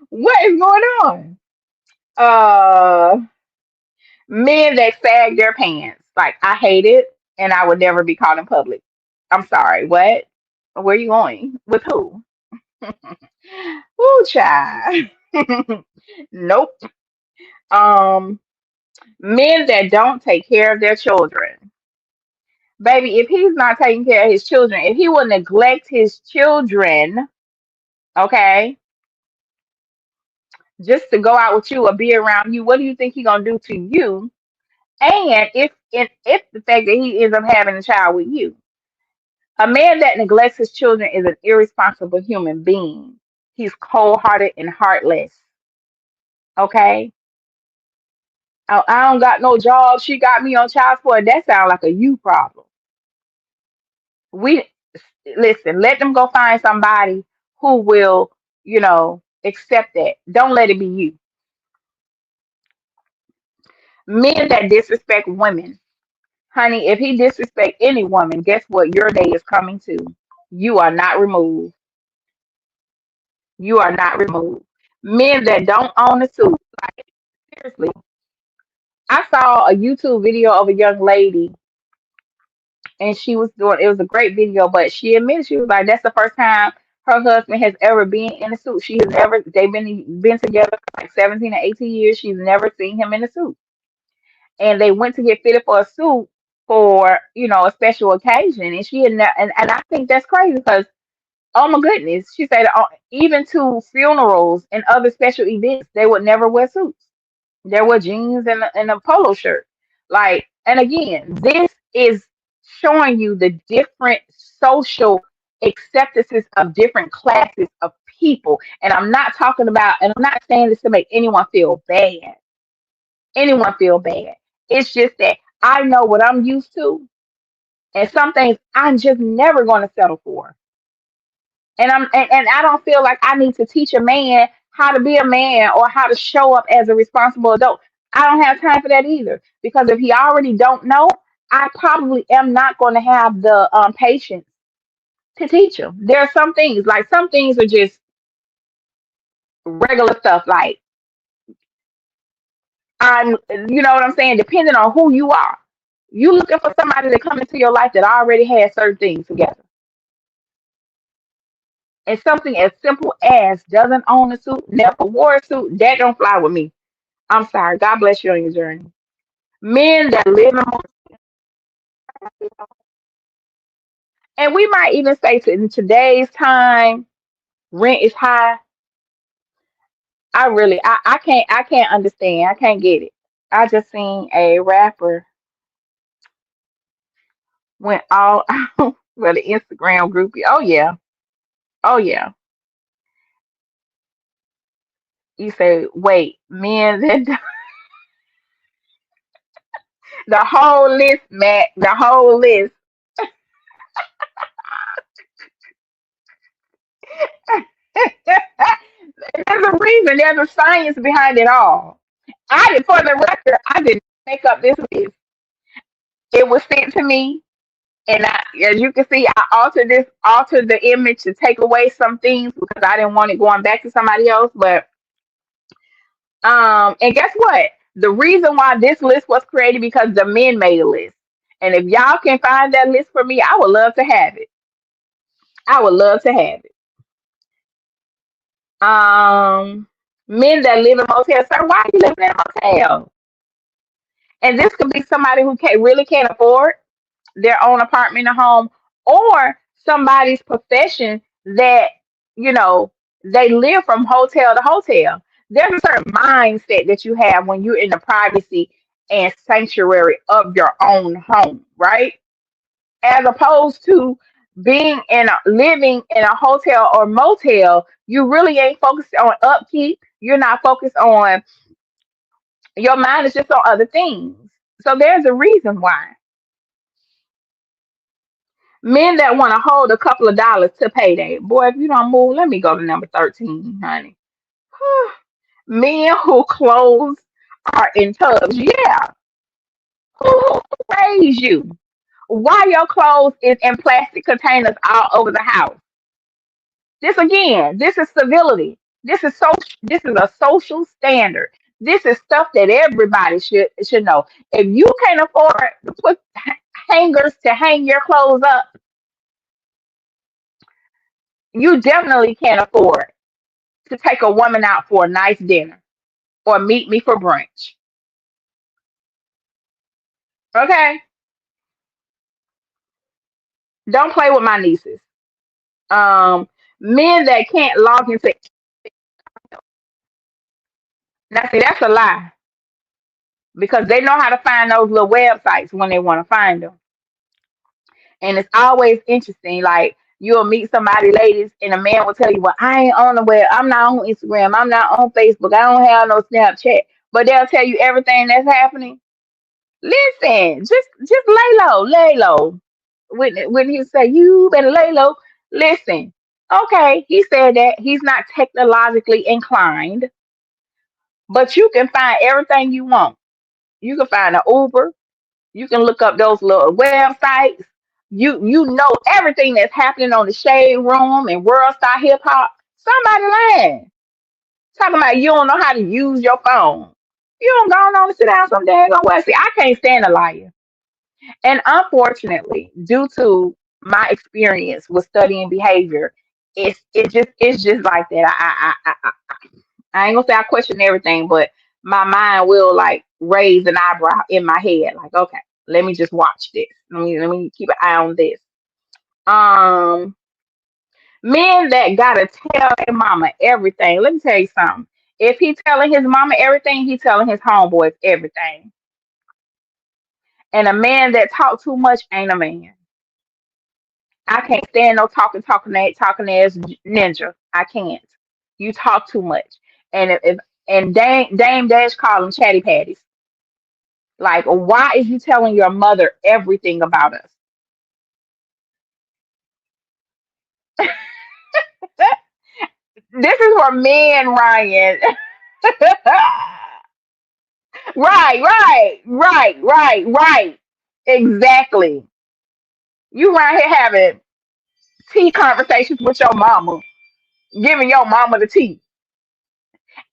what is going on? Uh, Men that sag their pants. Like, I hate it, and I would never be caught in public. I'm sorry. What? Where you going? With who? Ooh, child. Nope. Um, Men that don't take care of their children. Baby, if he's not taking care of his children, if he will neglect his children, okay, just to go out with you or be around you, what do you think he gonna do to you? And if the fact that he ends up having a child with you, a man that neglects his children is an irresponsible human being. He's cold-hearted and heartless. Okay, I don't got no job. She got me on child support. That sounds like a you problem. We Listen. Let them go find somebody who will, accept that. Don't let it be you. Men that disrespect women. Honey, if he disrespect any woman, guess what? Your day is coming too. You are not removed. You are not removed. Men that don't own a suit. Like, seriously. I saw a YouTube video of a young lady and she was doing it was a great video, but she admitted she was like, that's the first time her husband has ever been in a suit. She has never they've been together for like 17 or 18 years. She's never seen him in a suit. And they went to get fitted for a suit for, a special occasion. And she had and I think that's crazy because oh my goodness, she said even to funerals and other special events, they would never wear suits. There were jeans and a polo shirt. Like, and again, this is showing you the different social acceptances of different classes of people. And I'm not talking about, and I'm not saying this to make anyone feel bad. Anyone feel bad. It's just that I know what I'm used to, and some things I'm just never going to settle for. And I don't feel like I need to teach a man how to be a man or how to show up as a responsible adult. I don't have time for that either because if he already don't know, I probably am not going to have the patience to teach him. There are some things are just regular stuff. Like I'm, you know what I'm saying. Depending on who you are, you looking for somebody to come into your life that already has certain things together. And something as simple as doesn't own a suit, never wore a suit, that don't fly with me. I'm sorry. God bless you on your journey. Men that live in, and we might even say in today's time, rent is high. I can't understand. I can't get it. I just seen a rapper. went all out for the Instagram groupie. Oh yeah. Oh yeah. You say, wait, men that the whole list, Matt, the whole list. There's a reason, there's a science behind it all. I did, for the record, I didn't make up this list. It was sent to me, and as you can see, I altered the image to take away some things because I didn't want it going back to somebody else. But and guess what? The reason why this list was created because the men made a list. And if y'all can find that list for me, I would love to have it. I would love to have it. Um, Men that live in motels. Sir, why are you living in a motel? And this could be somebody who really can't afford their own apartment or home, or somebody's profession that, you know, they live from hotel to hotel. There's a certain mindset that you have when you're in the privacy and sanctuary of your own home, right? As opposed to being living in a hotel or motel, you really ain't focused on upkeep. You're not focused on, your mind is just on other things. So there's a reason why. Men that want to hold a couple of dollars to payday. Boy, if you don't move, let me go to number 13, honey. Men who clothes are in tubs. Yeah. Who raised you? Why your clothes is in plastic containers all over the house? This again, this is civility. This is a social standard. This is stuff that everybody should know. If you can't afford to put hangers to hang your clothes up, you definitely can't afford to take a woman out for a nice dinner or meet me for brunch. Okay? Don't play with my nieces. Um, Men that can't log into, now see that's a lie because they know how to find those little websites when they want to find them. And it's always interesting. Like you'll meet somebody, ladies, and a man will tell you, "Well, I ain't on the web. I'm not on Instagram. I'm not on Facebook. I don't have no Snapchat." But they'll tell you everything that's happening. Listen, just lay low. When he say you better lay low, listen. Okay, he said that he's not technologically inclined, but you can find everything you want. You can find an Uber. You can look up those little websites. You know everything that's happening on the Shade Room and World Star Hip Hop. Somebody lying. Talking about you don't know how to use your phone. You don't go on and sit down some day and go, well, see, I can't stand a liar. And unfortunately, due to my experience with studying behavior, it's just like that. I ain't gonna say I question everything, but my mind will like raise an eyebrow in my head, like, okay, let me just watch this. Let me keep an eye on this. Um, Men that gotta tell their mama everything. Let me tell you something. If he telling his mama everything, he telling his homeboys everything. And a man that talk too much ain't a man. I can't stand no talking ass ninja. I can't. You talk too much. And Dame Dash call them chatty patties. Like, why is you telling your mother everything about us? This is for men, Ryan. Right. Exactly. You right here having tea conversations with your mama, giving your mama the tea.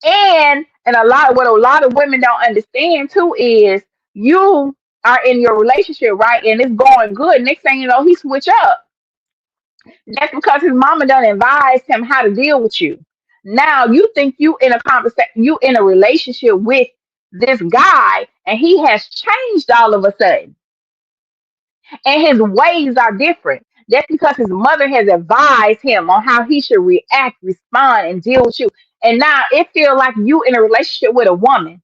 And a lot of women don't understand too is you are in your relationship, right? And it's going good. Next thing you know, he switch up. That's because his mama done advised him how to deal with you. Now you think you in a relationship with this guy, and he has changed all of a sudden, and his ways are different. That's because his mother has advised him on how he should react, respond, and deal with you. And now it feels like you in a relationship with a woman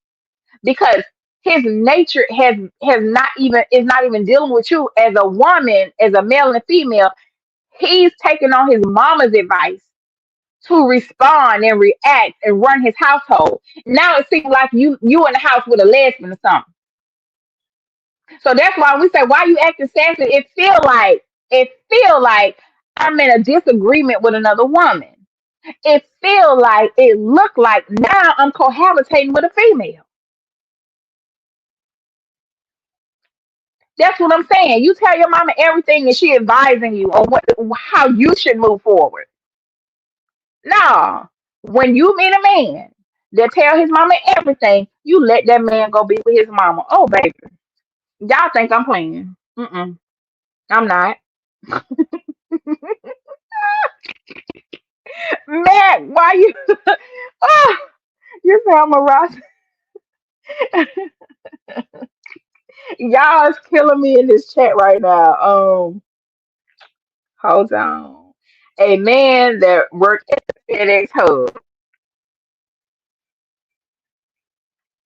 because His nature has not even is not even dealing with you as a woman, as a male and female. He's taking on his mama's advice to respond and react and run his household. Now it seems like you in the house with a lesbian or something. So that's why we say, why you acting sassy? It feel like I'm in a disagreement with another woman. It look like now I'm cohabitating with a female. That's what I'm saying. You tell your mama everything and she advising you on how you should move forward. No. When you meet a man that tell his mama everything, you let that man go be with his mama. Oh baby. Y'all think I'm playing. Mm-mm. I'm not. Man, why you oh, you say I'm a rock. Y'all is killing me in this chat right now. Hold on. A man that worked at the FedEx hub.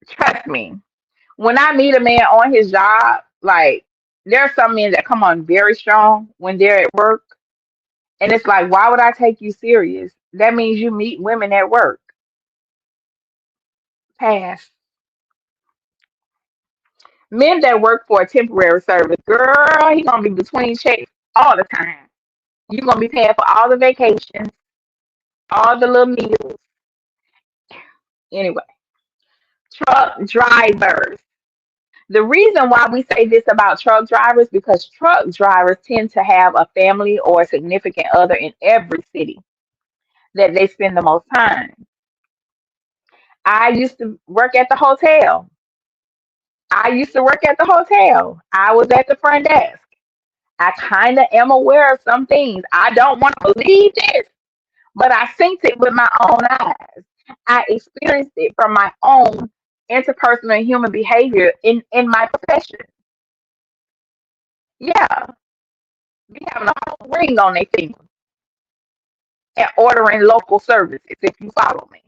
Trust me. When I meet a man on his job, like there are some men that come on very strong when they're at work, and it's like, why would I take you serious? That means you meet women at work. Pass. Men that work for a temporary service, girl, he gonna be between checks all the time. You gonna be paying for all the vacations, all the little meals. Anyway, truck drivers. The reason why we say this about truck drivers because truck drivers tend to have a family or a significant other in every city that they spend the most time. I used to work at the hotel. I used to work at the hotel. I was at the front desk. I kind of am aware of some things. I don't want to believe this, but I seen it with my own eyes. I experienced it from my own interpersonal human behavior in my profession. Yeah, be having a whole ring on their finger and ordering local services if you follow me.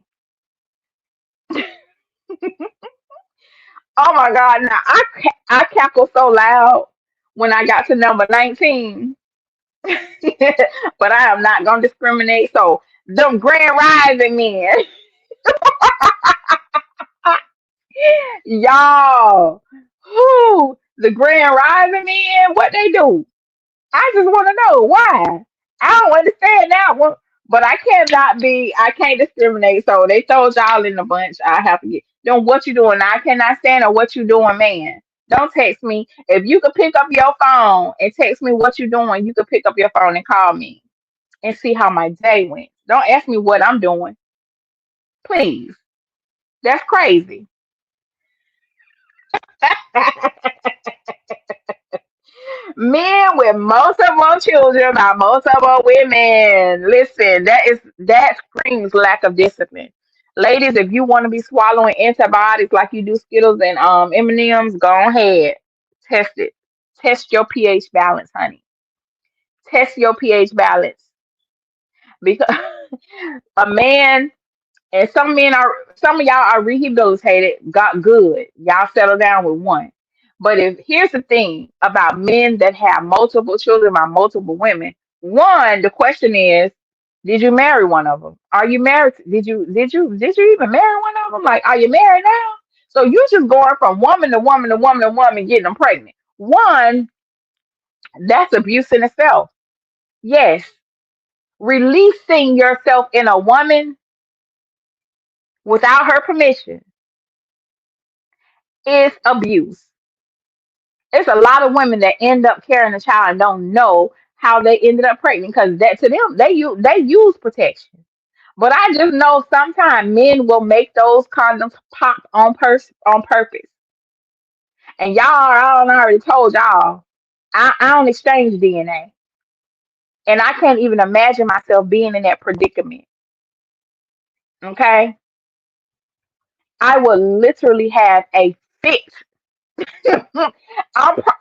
Oh my God! Now I cackle so loud when I got to number 19, but I am not gonna discriminate. So them grand rising men, y'all, who the grand rising men, what they do? I just want to know why. I don't understand that one, but I can't discriminate. So they throw y'all in the bunch. I have to get then what you doing. I cannot stand or what you doing, man. Don't text me. If you could pick up your phone and text me what you doing, you could pick up your phone and call me and see how my day went. Don't ask me what I'm doing, please. That's crazy. Men with most of our children by most of our women. Listen, that screams lack of discipline. Ladies, if you want to be swallowing antibiotics like you do Skittles and M&Ms, go ahead. Test it. Test your pH balance, honey. Test your pH balance. Because a man and some of y'all are rehabilitated, got good. Y'all settle down with one. But if here's the thing about men that have multiple children by multiple women, one, the question is, did you marry one of them? Are you married? Did you even marry one of them? Like, are you married now? So you just going from woman to woman to woman to woman getting them pregnant. One, that's abuse in itself. Yes, releasing yourself in a woman without her permission is abuse. It's a lot of women that end up carrying a child and don't know how they ended up pregnant because that to them they use protection. But I just know sometimes men will make those condoms pop on purpose. And y'all, I don't already told y'all, I don't exchange DNA, and I can't even imagine myself being in that predicament. Okay, I would literally have a fit. I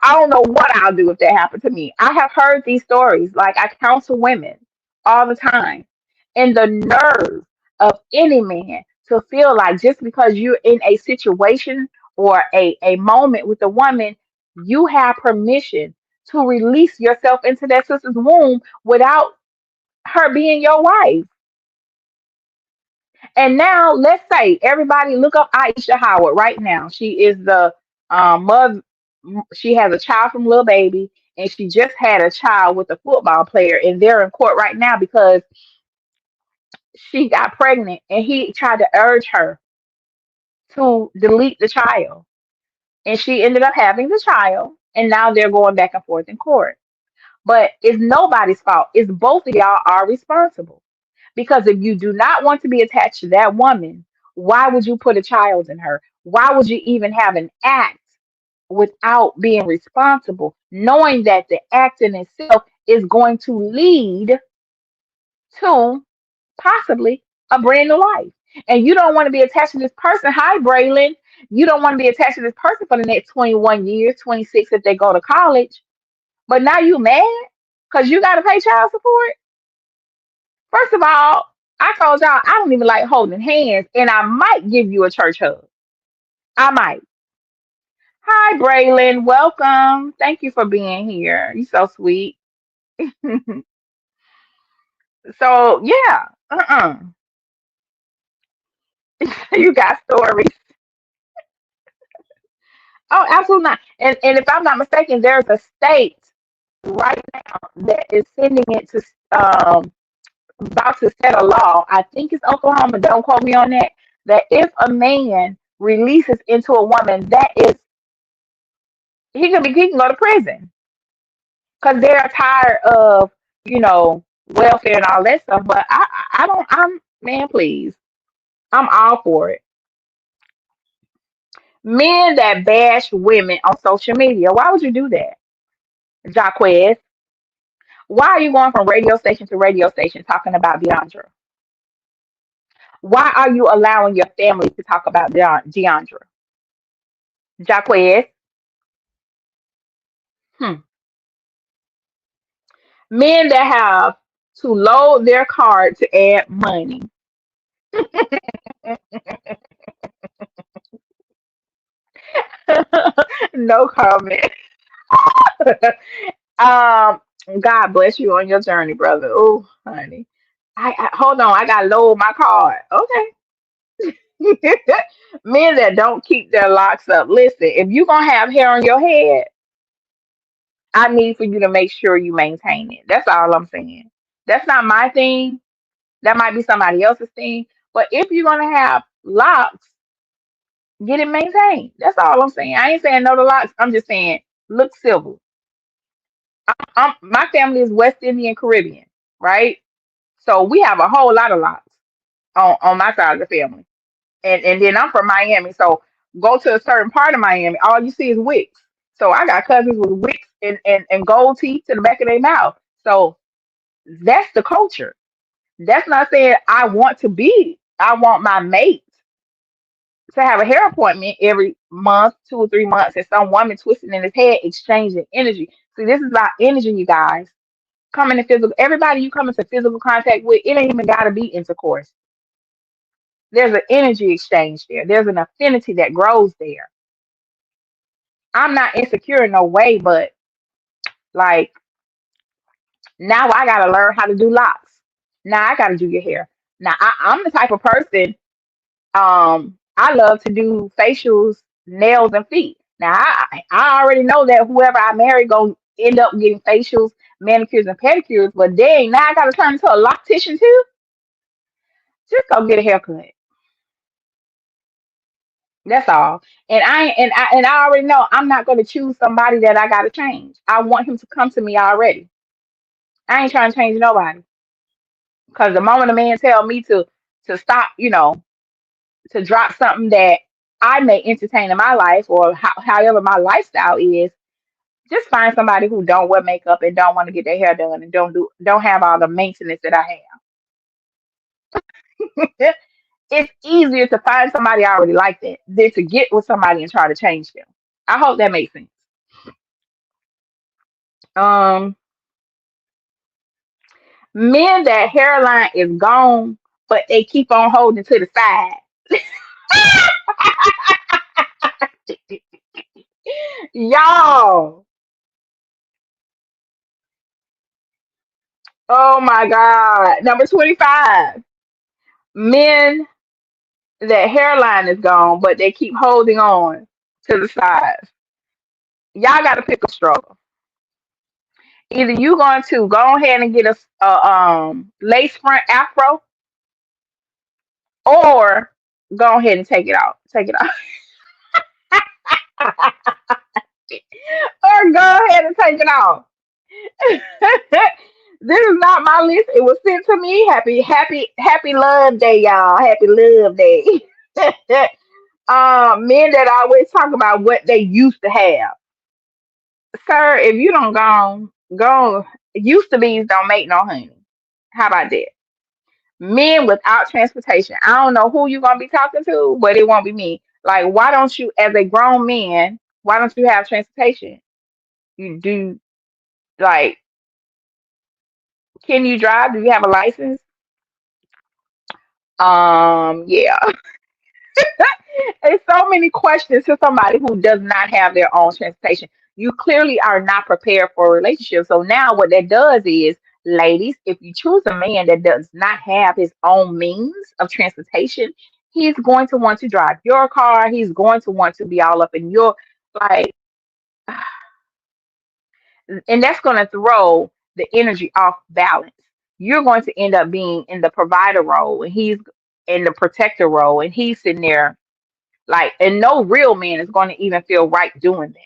don't know what I'll do if that happened to me. I have heard these stories. Like I counsel women all the time. And the nerve of any man to feel like just because you're in a situation or a moment with a woman, you have permission to release yourself into that sister's womb without her being your wife. And now let's say everybody look up Aisha Howard right now. She is the mother. She has a child from Lil Baby, and she just had a child with a football player, and they're in court right now because she got pregnant, and he tried to urge her to delete the child, and she ended up having the child, and now they're going back and forth in court. But it's nobody's fault. It's both of y'all are responsible. Because if you do not want to be attached to that woman, why would you put a child in her? Why would you even have an act without being responsible, knowing that the act in itself is going to lead to possibly a brand new life? And you don't want to be attached to this person. Hi, Braylon. You don't want to be attached to this person for the next 21 years, 26 if they go to college. But now you mad because you got to pay child support? First of all, I told y'all I don't even like holding hands, and I might give you a church hug. I might. Hi, Braylon. Welcome. Thank you for being here. You so sweet. So yeah. You got stories. Oh, absolutely not. And if I'm not mistaken, there's a state right now that is sending it to about to set a law. I think it's Oklahoma. Don't quote me on that. That if a man releases into a woman, that is he can go to prison because they're tired of welfare and all that stuff. But I don't. I'm man, please. I'm all for it. Men that bash women on social media. Why would you do that, Jacquees? Why are you going from radio station to radio station talking about Deandra? Why are you allowing your family to talk about Deandra? Jacquees? Hmm. Men that have to load their card to add money. No comment. um, God bless you on your journey, brother. Oh, honey. I hold on. I gotta load my card. Okay. Men that don't keep their locks up. Listen, if you're gonna have hair on your head, I need for you to make sure you maintain it. That's all I'm saying. That's not my thing. That might be somebody else's thing. But if you're gonna have locks, get it maintained. That's all I'm saying. I ain't saying no to locks. I'm just saying look civil. My family is West Indian Caribbean, right? So we have a whole lot of locks on my side of the family. And then I'm from Miami. So go to a certain part of Miami, all you see is wicks. So I got cousins with wicks and gold teeth to the back of their mouth. So that's the culture. That's not saying I want my mate to have a hair appointment every month, 2 or 3 months, and some woman twisting in his head, exchanging energy. See, this is about energy, you guys. Coming to physical, everybody you come into physical contact with, it ain't even gotta be intercourse. There's an energy exchange there. There's an affinity that grows there. I'm not insecure in no way, but like now I gotta learn how to do locks. Now I gotta do your hair. Now I'm the type of person. I love to do facials, nails, and feet. Now I already know that whoever I marry gonna end up getting facials, manicures, and pedicures. But dang, now I gotta turn into a loctician too. Just go get a haircut. That's all. And I already know I'm not gonna choose somebody that I gotta change. I want him to come to me already. I ain't trying to change nobody. Because the moment a man tell me to stop, to drop something that I may entertain in my life or however my lifestyle is, just find somebody who don't wear makeup and don't want to get their hair done and don't have all the maintenance that I have. It's easier to find somebody already like that than to get with somebody and try to change them. I hope that makes sense. Um, Men that hairline is gone, but they keep on holding to the side. Y'all, oh my God. Number 25. Men, their hairline is gone, but they keep holding on to the sides. Y'all got to pick a struggle. Either you going to go ahead and get a lace front afro, or go ahead and take it out. Take it out. Or go ahead and take it off. This is not my list. It was sent to me. Happy Love Day, y'all. Happy Love Day. Men that always talk about what they used to have. Sir, if you don't go, used to be's don't make no honey. How about that? Men without transportation. I don't know who you're gonna be talking to, but it won't be me. Like, why don't you, as a grown man, why don't you have transportation? You do, like, can you drive? Do you have a license? Yeah. There's so many questions to somebody who does not have their own transportation. You clearly are not prepared for a relationship. So now what that does is, ladies, if you choose a man that does not have his own means of transportation, he's going to want to drive your car. He's going to want to be all up in your, like, and that's going to throw the energy off balance. You're going to end up being in the provider role, and he's in the protector role, and he's sitting there like, and no real man is going to even feel right doing that.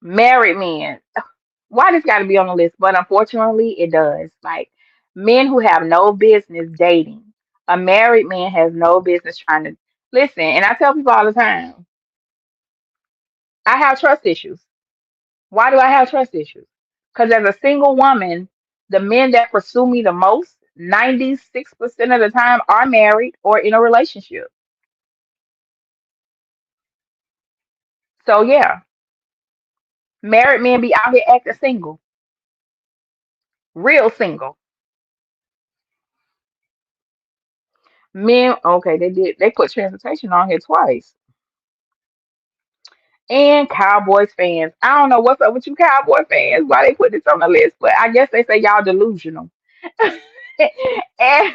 Married men, why this got to be on the list? But unfortunately, it does. Like, men who have no business dating. A married man has no business trying to listen. And I tell people all the time, I have trust issues. Why do I have trust issues? Because as a single woman, the men that pursue me the most, 96% of the time, are married or in a relationship. So yeah, married men be out here acting single, real single. Men, okay, they put transportation on here twice. And Cowboys fans. I don't know what's up with you Cowboy fans, why they put this on the list, but I guess they say y'all delusional. And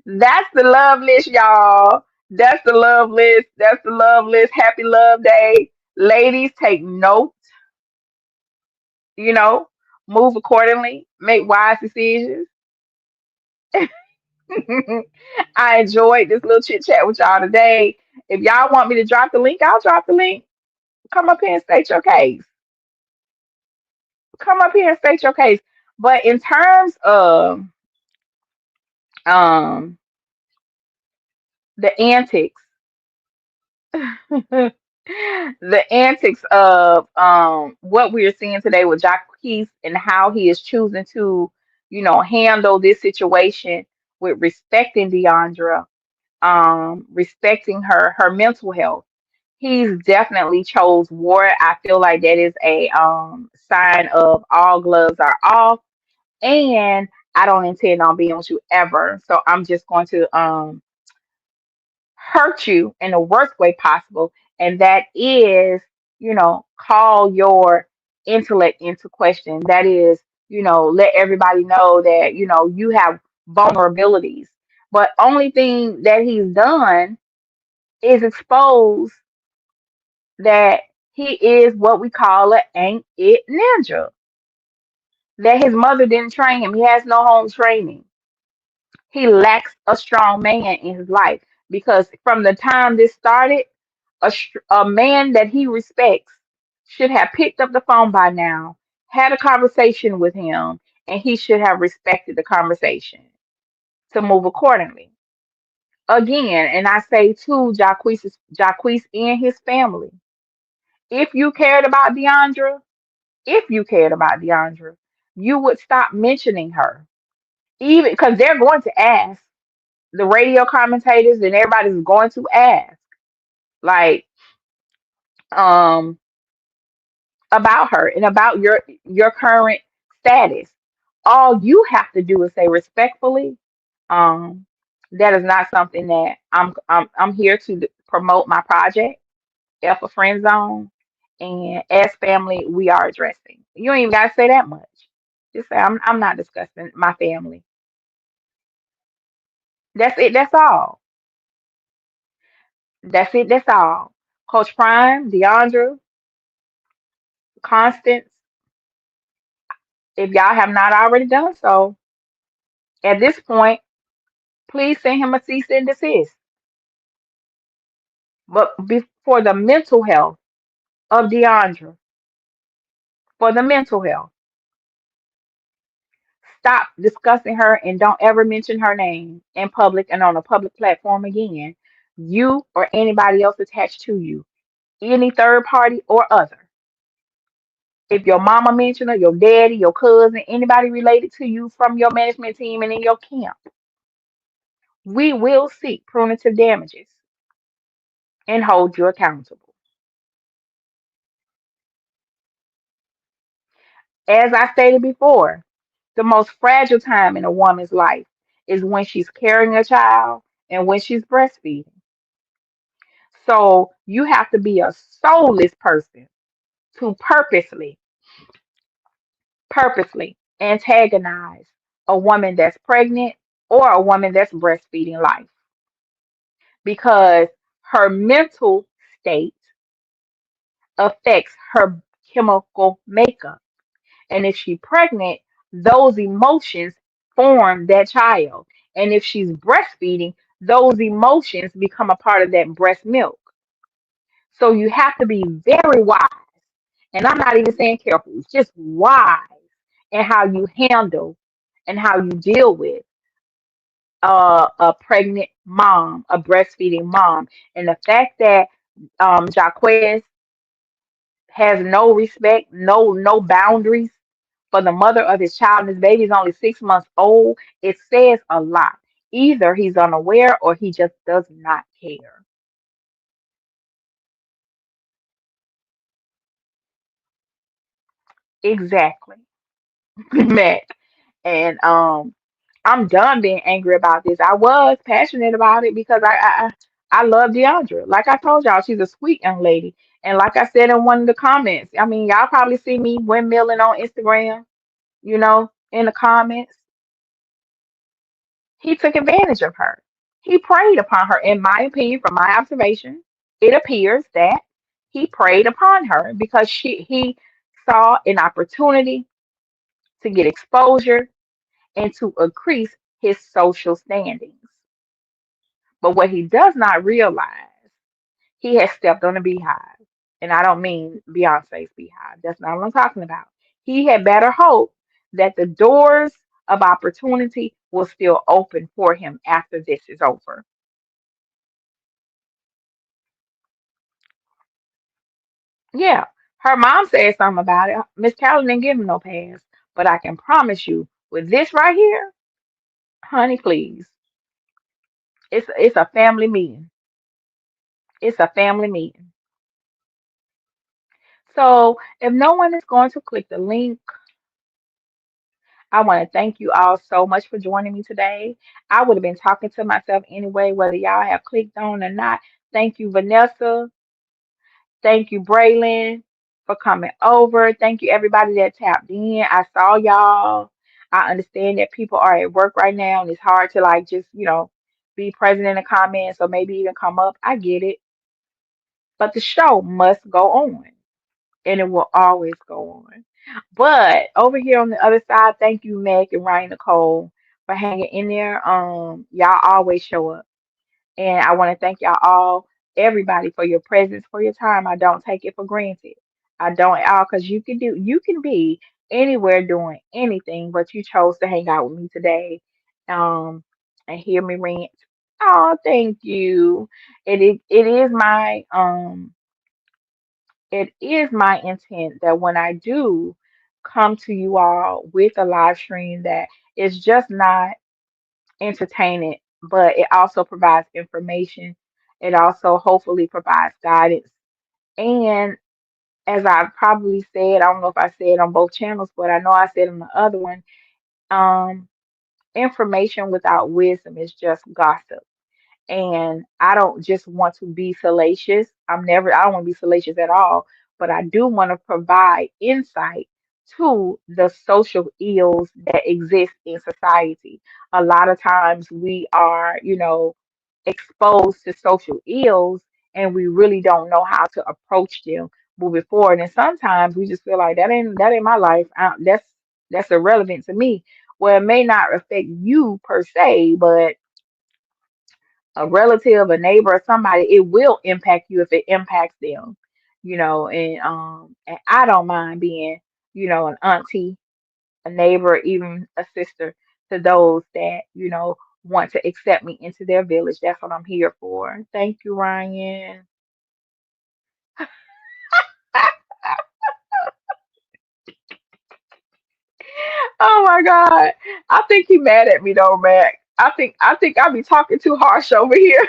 that's the love list, y'all. That's the love list. That's the love list. Happy Love Day. Ladies, take note, you know, move accordingly, make wise decisions. I enjoyed this little chit chat with y'all today. If y'all want me to drop the link, I'll drop the link. Come up here and state your case. Come up here and state your case. But in terms of um the antics, the antics of what we are seeing today with Jacquees and how he is choosing to, handle this situation with respecting Deandra, respecting her mental health. He's definitely chose war. I feel like that is a sign of all gloves are off, and I don't intend on being with you ever. So I'm just going to hurt you in the worst way possible, and that is, call your intellect into question. That is, let everybody know that you have vulnerabilities. But only thing that he's done is expose that he is what we call a ain't it ninja. That his mother didn't train him. He has no home training. He lacks a strong man in his life because from the time this started, a man that he respects should have picked up the phone by now, had a conversation with him, and he should have respected the conversation to move accordingly. Again, and I say to Jacquees and his family, if you cared about Deandra, if you cared about Deandra, you would stop mentioning her. Even because they're going to ask the radio commentators and everybody's going to ask, like, um about her and about your current status. All you have to do is say respectfully, um That is not something that I'm here to promote my project, F a friend zone, and as family we are addressing. You ain't even gotta say that much. Just say I'm not discussing my family. That's it. That's all. That's it. That's all. Coach Prime, Deandra, Constance, if y'all have not already done so, at this point, please send him a cease and desist. But for the mental health of Deandra, for the mental health, stop discussing her and don't ever mention her name in public and on a public platform again. You or anybody else attached to you, any third party or other. If your mama mentioned her, your daddy, your cousin, anybody related to you from your management team and in your camp, we will seek punitive damages and hold you accountable. As I stated before, the most fragile time in a woman's life is when she's carrying a child and when she's breastfeeding. So you have to be a soulless person to purposely antagonize a woman that's pregnant or a woman that's breastfeeding life because her mental state affects her chemical makeup. And if she's pregnant, those emotions form that child. And if she's breastfeeding, those emotions become a part of that breast milk. So you have to be very wise. And I'm not even saying careful, it's just wise in how you handle and how you deal with a pregnant mom, a breastfeeding mom. And the fact that Jacquees has no respect, no boundaries for the mother of his child, and his baby is only 6 months old, it says a lot. Either he's unaware or he just does not care. Exactly, Matt. And I'm done being angry about this. I was passionate about it because I love Deandra. Like I told y'all, she's a sweet young lady. And like I said in one of the comments, I mean, y'all probably see me windmilling on Instagram, in the comments. He took advantage of her. He preyed upon her, in my opinion, from my observation. It appears that he preyed upon her because he saw an opportunity to get exposure and to increase his social standings. But what he does not realize, he has stepped on a beehive. And I don't mean Beyonce's beehive. That's not what I'm talking about. He had better hope that the doors of opportunity will still open for him after this is over. Yeah, her mom said something about it. Miss Callie didn't give him no pass. But I can promise you, with this right here, honey, please, it's a family meeting. It's a family meeting. So if no one is going to click the link, I want to thank you all so much for joining me today. I would have been talking to myself anyway, whether y'all have clicked on or not. Thank you, Vanessa. Thank you, Braylon, for coming over. Thank you, everybody that tapped in. I saw y'all. I understand that people are at work right now and it's hard to like just, be present in the comments or maybe even come up. I get it. But the show must go on and it will always go on. But over here on the other side, thank you, Meg and Ryan Nicole, for hanging in there. Y'all always show up. And I want to thank y'all all, everybody, for your presence, for your time. I don't take it for granted. I don't at all, because you can be anywhere doing anything, but you chose to hang out with me today, and hear me rant. Oh, thank you. It is my intent that when I do come to you all with a live stream, that it's just not entertaining, but it also provides information. It also hopefully provides guidance. And as I probably said, I don't know if I said on both channels, but I know I said on the other one, um, information without wisdom is just gossip. And I don't just want to be salacious. I don't want to be salacious at all, but I do want to provide insight to the social ills that exist in society. A lot of times we are, exposed to social ills and we really don't know how to approach them moving forward. And sometimes we just feel like that ain't my life. That's irrelevant to me. Well, it may not affect you per se, but a relative, a neighbor, or somebody, it will impact you if it impacts them, and I don't mind being, an auntie, a neighbor, even a sister to those that, want to accept me into their village. That's what I'm here for. Thank you, Ryan. Oh my God. I think he mad at me though, Mac. I think I be talking too harsh over here.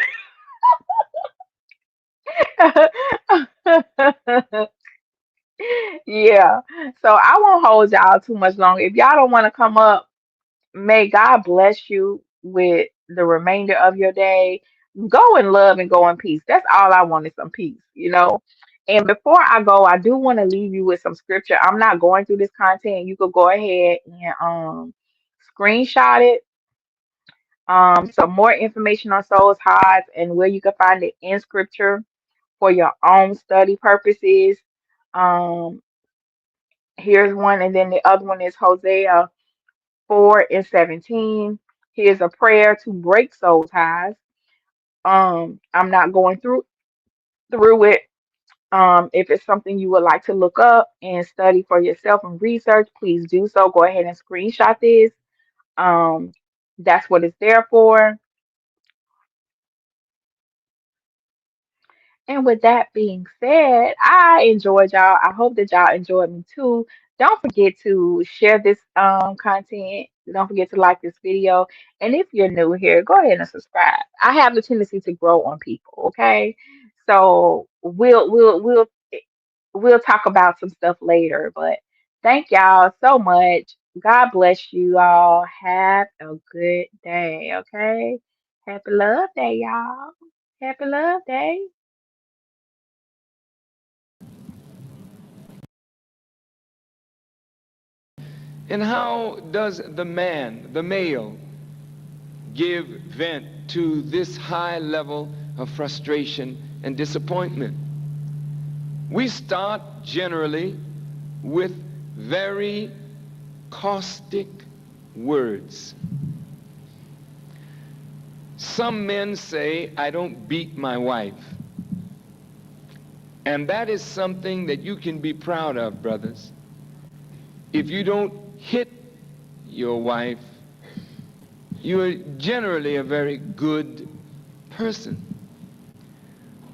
Yeah. So I won't hold y'all too much longer. If y'all don't want to come up, may God bless you with the remainder of your day. Go in love and go in peace. That's all I want is some peace. And before I go, I do want to leave you with some scripture. I'm not going through this content. You could go ahead and screenshot it. Some more information on souls hides and where you can find it in scripture for your own study purposes. Um, Here's one, and then the other one is Hosea 4:17. Here's a prayer to break soul ties. I'm not going through it. If it's something you would like to look up and study for yourself and research, please do so. Go ahead and screenshot this. Um, that's what it's there for. And with that being said, I enjoyed y'all. I hope that y'all enjoyed me too. Don't forget to share this content. Don't forget to like this video. And if you're new here, go ahead and subscribe. I have the tendency to grow on people, okay? So we'll talk about some stuff later. But thank y'all so much. God bless you all. Have a good day, okay? Happy Love Day, y'all. Happy Love Day. And how does the man, the male, give vent to this high level of frustration and disappointment? We start generally with very caustic words. Some men say, I don't beat my wife. And that is something that you can be proud of, brothers. If you don't hit your wife, you're generally a very good person.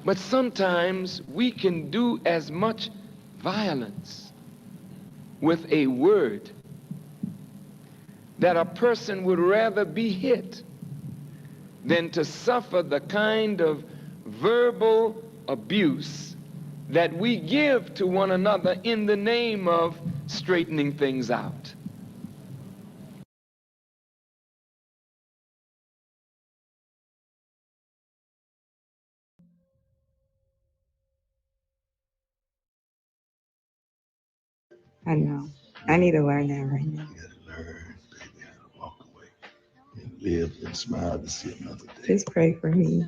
But sometimes we can do as much violence with a word that a person would rather be hit than to suffer the kind of verbal abuse that we give to one another in the name of straightening things out. I know. I need to learn that right now. You gotta learn, baby, how to walk away and live and smile to see another day. Just pray for me.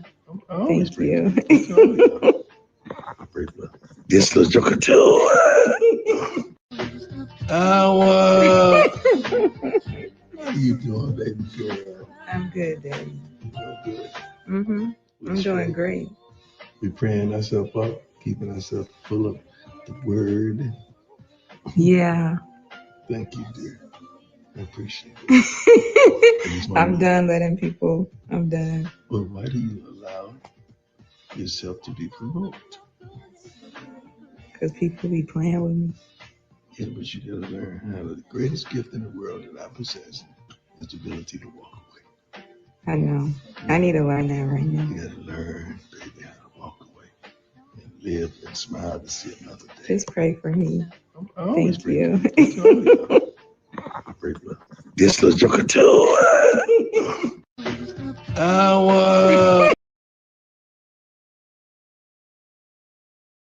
I always Thank pray you. for you. I pray for this little joker too. How you doing, baby girl? I'm good, Daddy. You doing good? Mm-hmm. I'm That's doing right. great. We're praying ourselves up, keeping ourselves full of the word. Yeah. Thank you, dear. I appreciate it. I'm done letting people. I'm done. Well, why do you allow yourself to be provoked? Because people be playing with me. Yeah, but you gotta learn how the greatest gift in the world that I possess is the ability to walk away. I know. I need to learn that right now. You gotta learn, baby, how to walk away and live and smile to see another day. Just pray for me. I always Thank pray you. for you. I pray for This little joker too. I was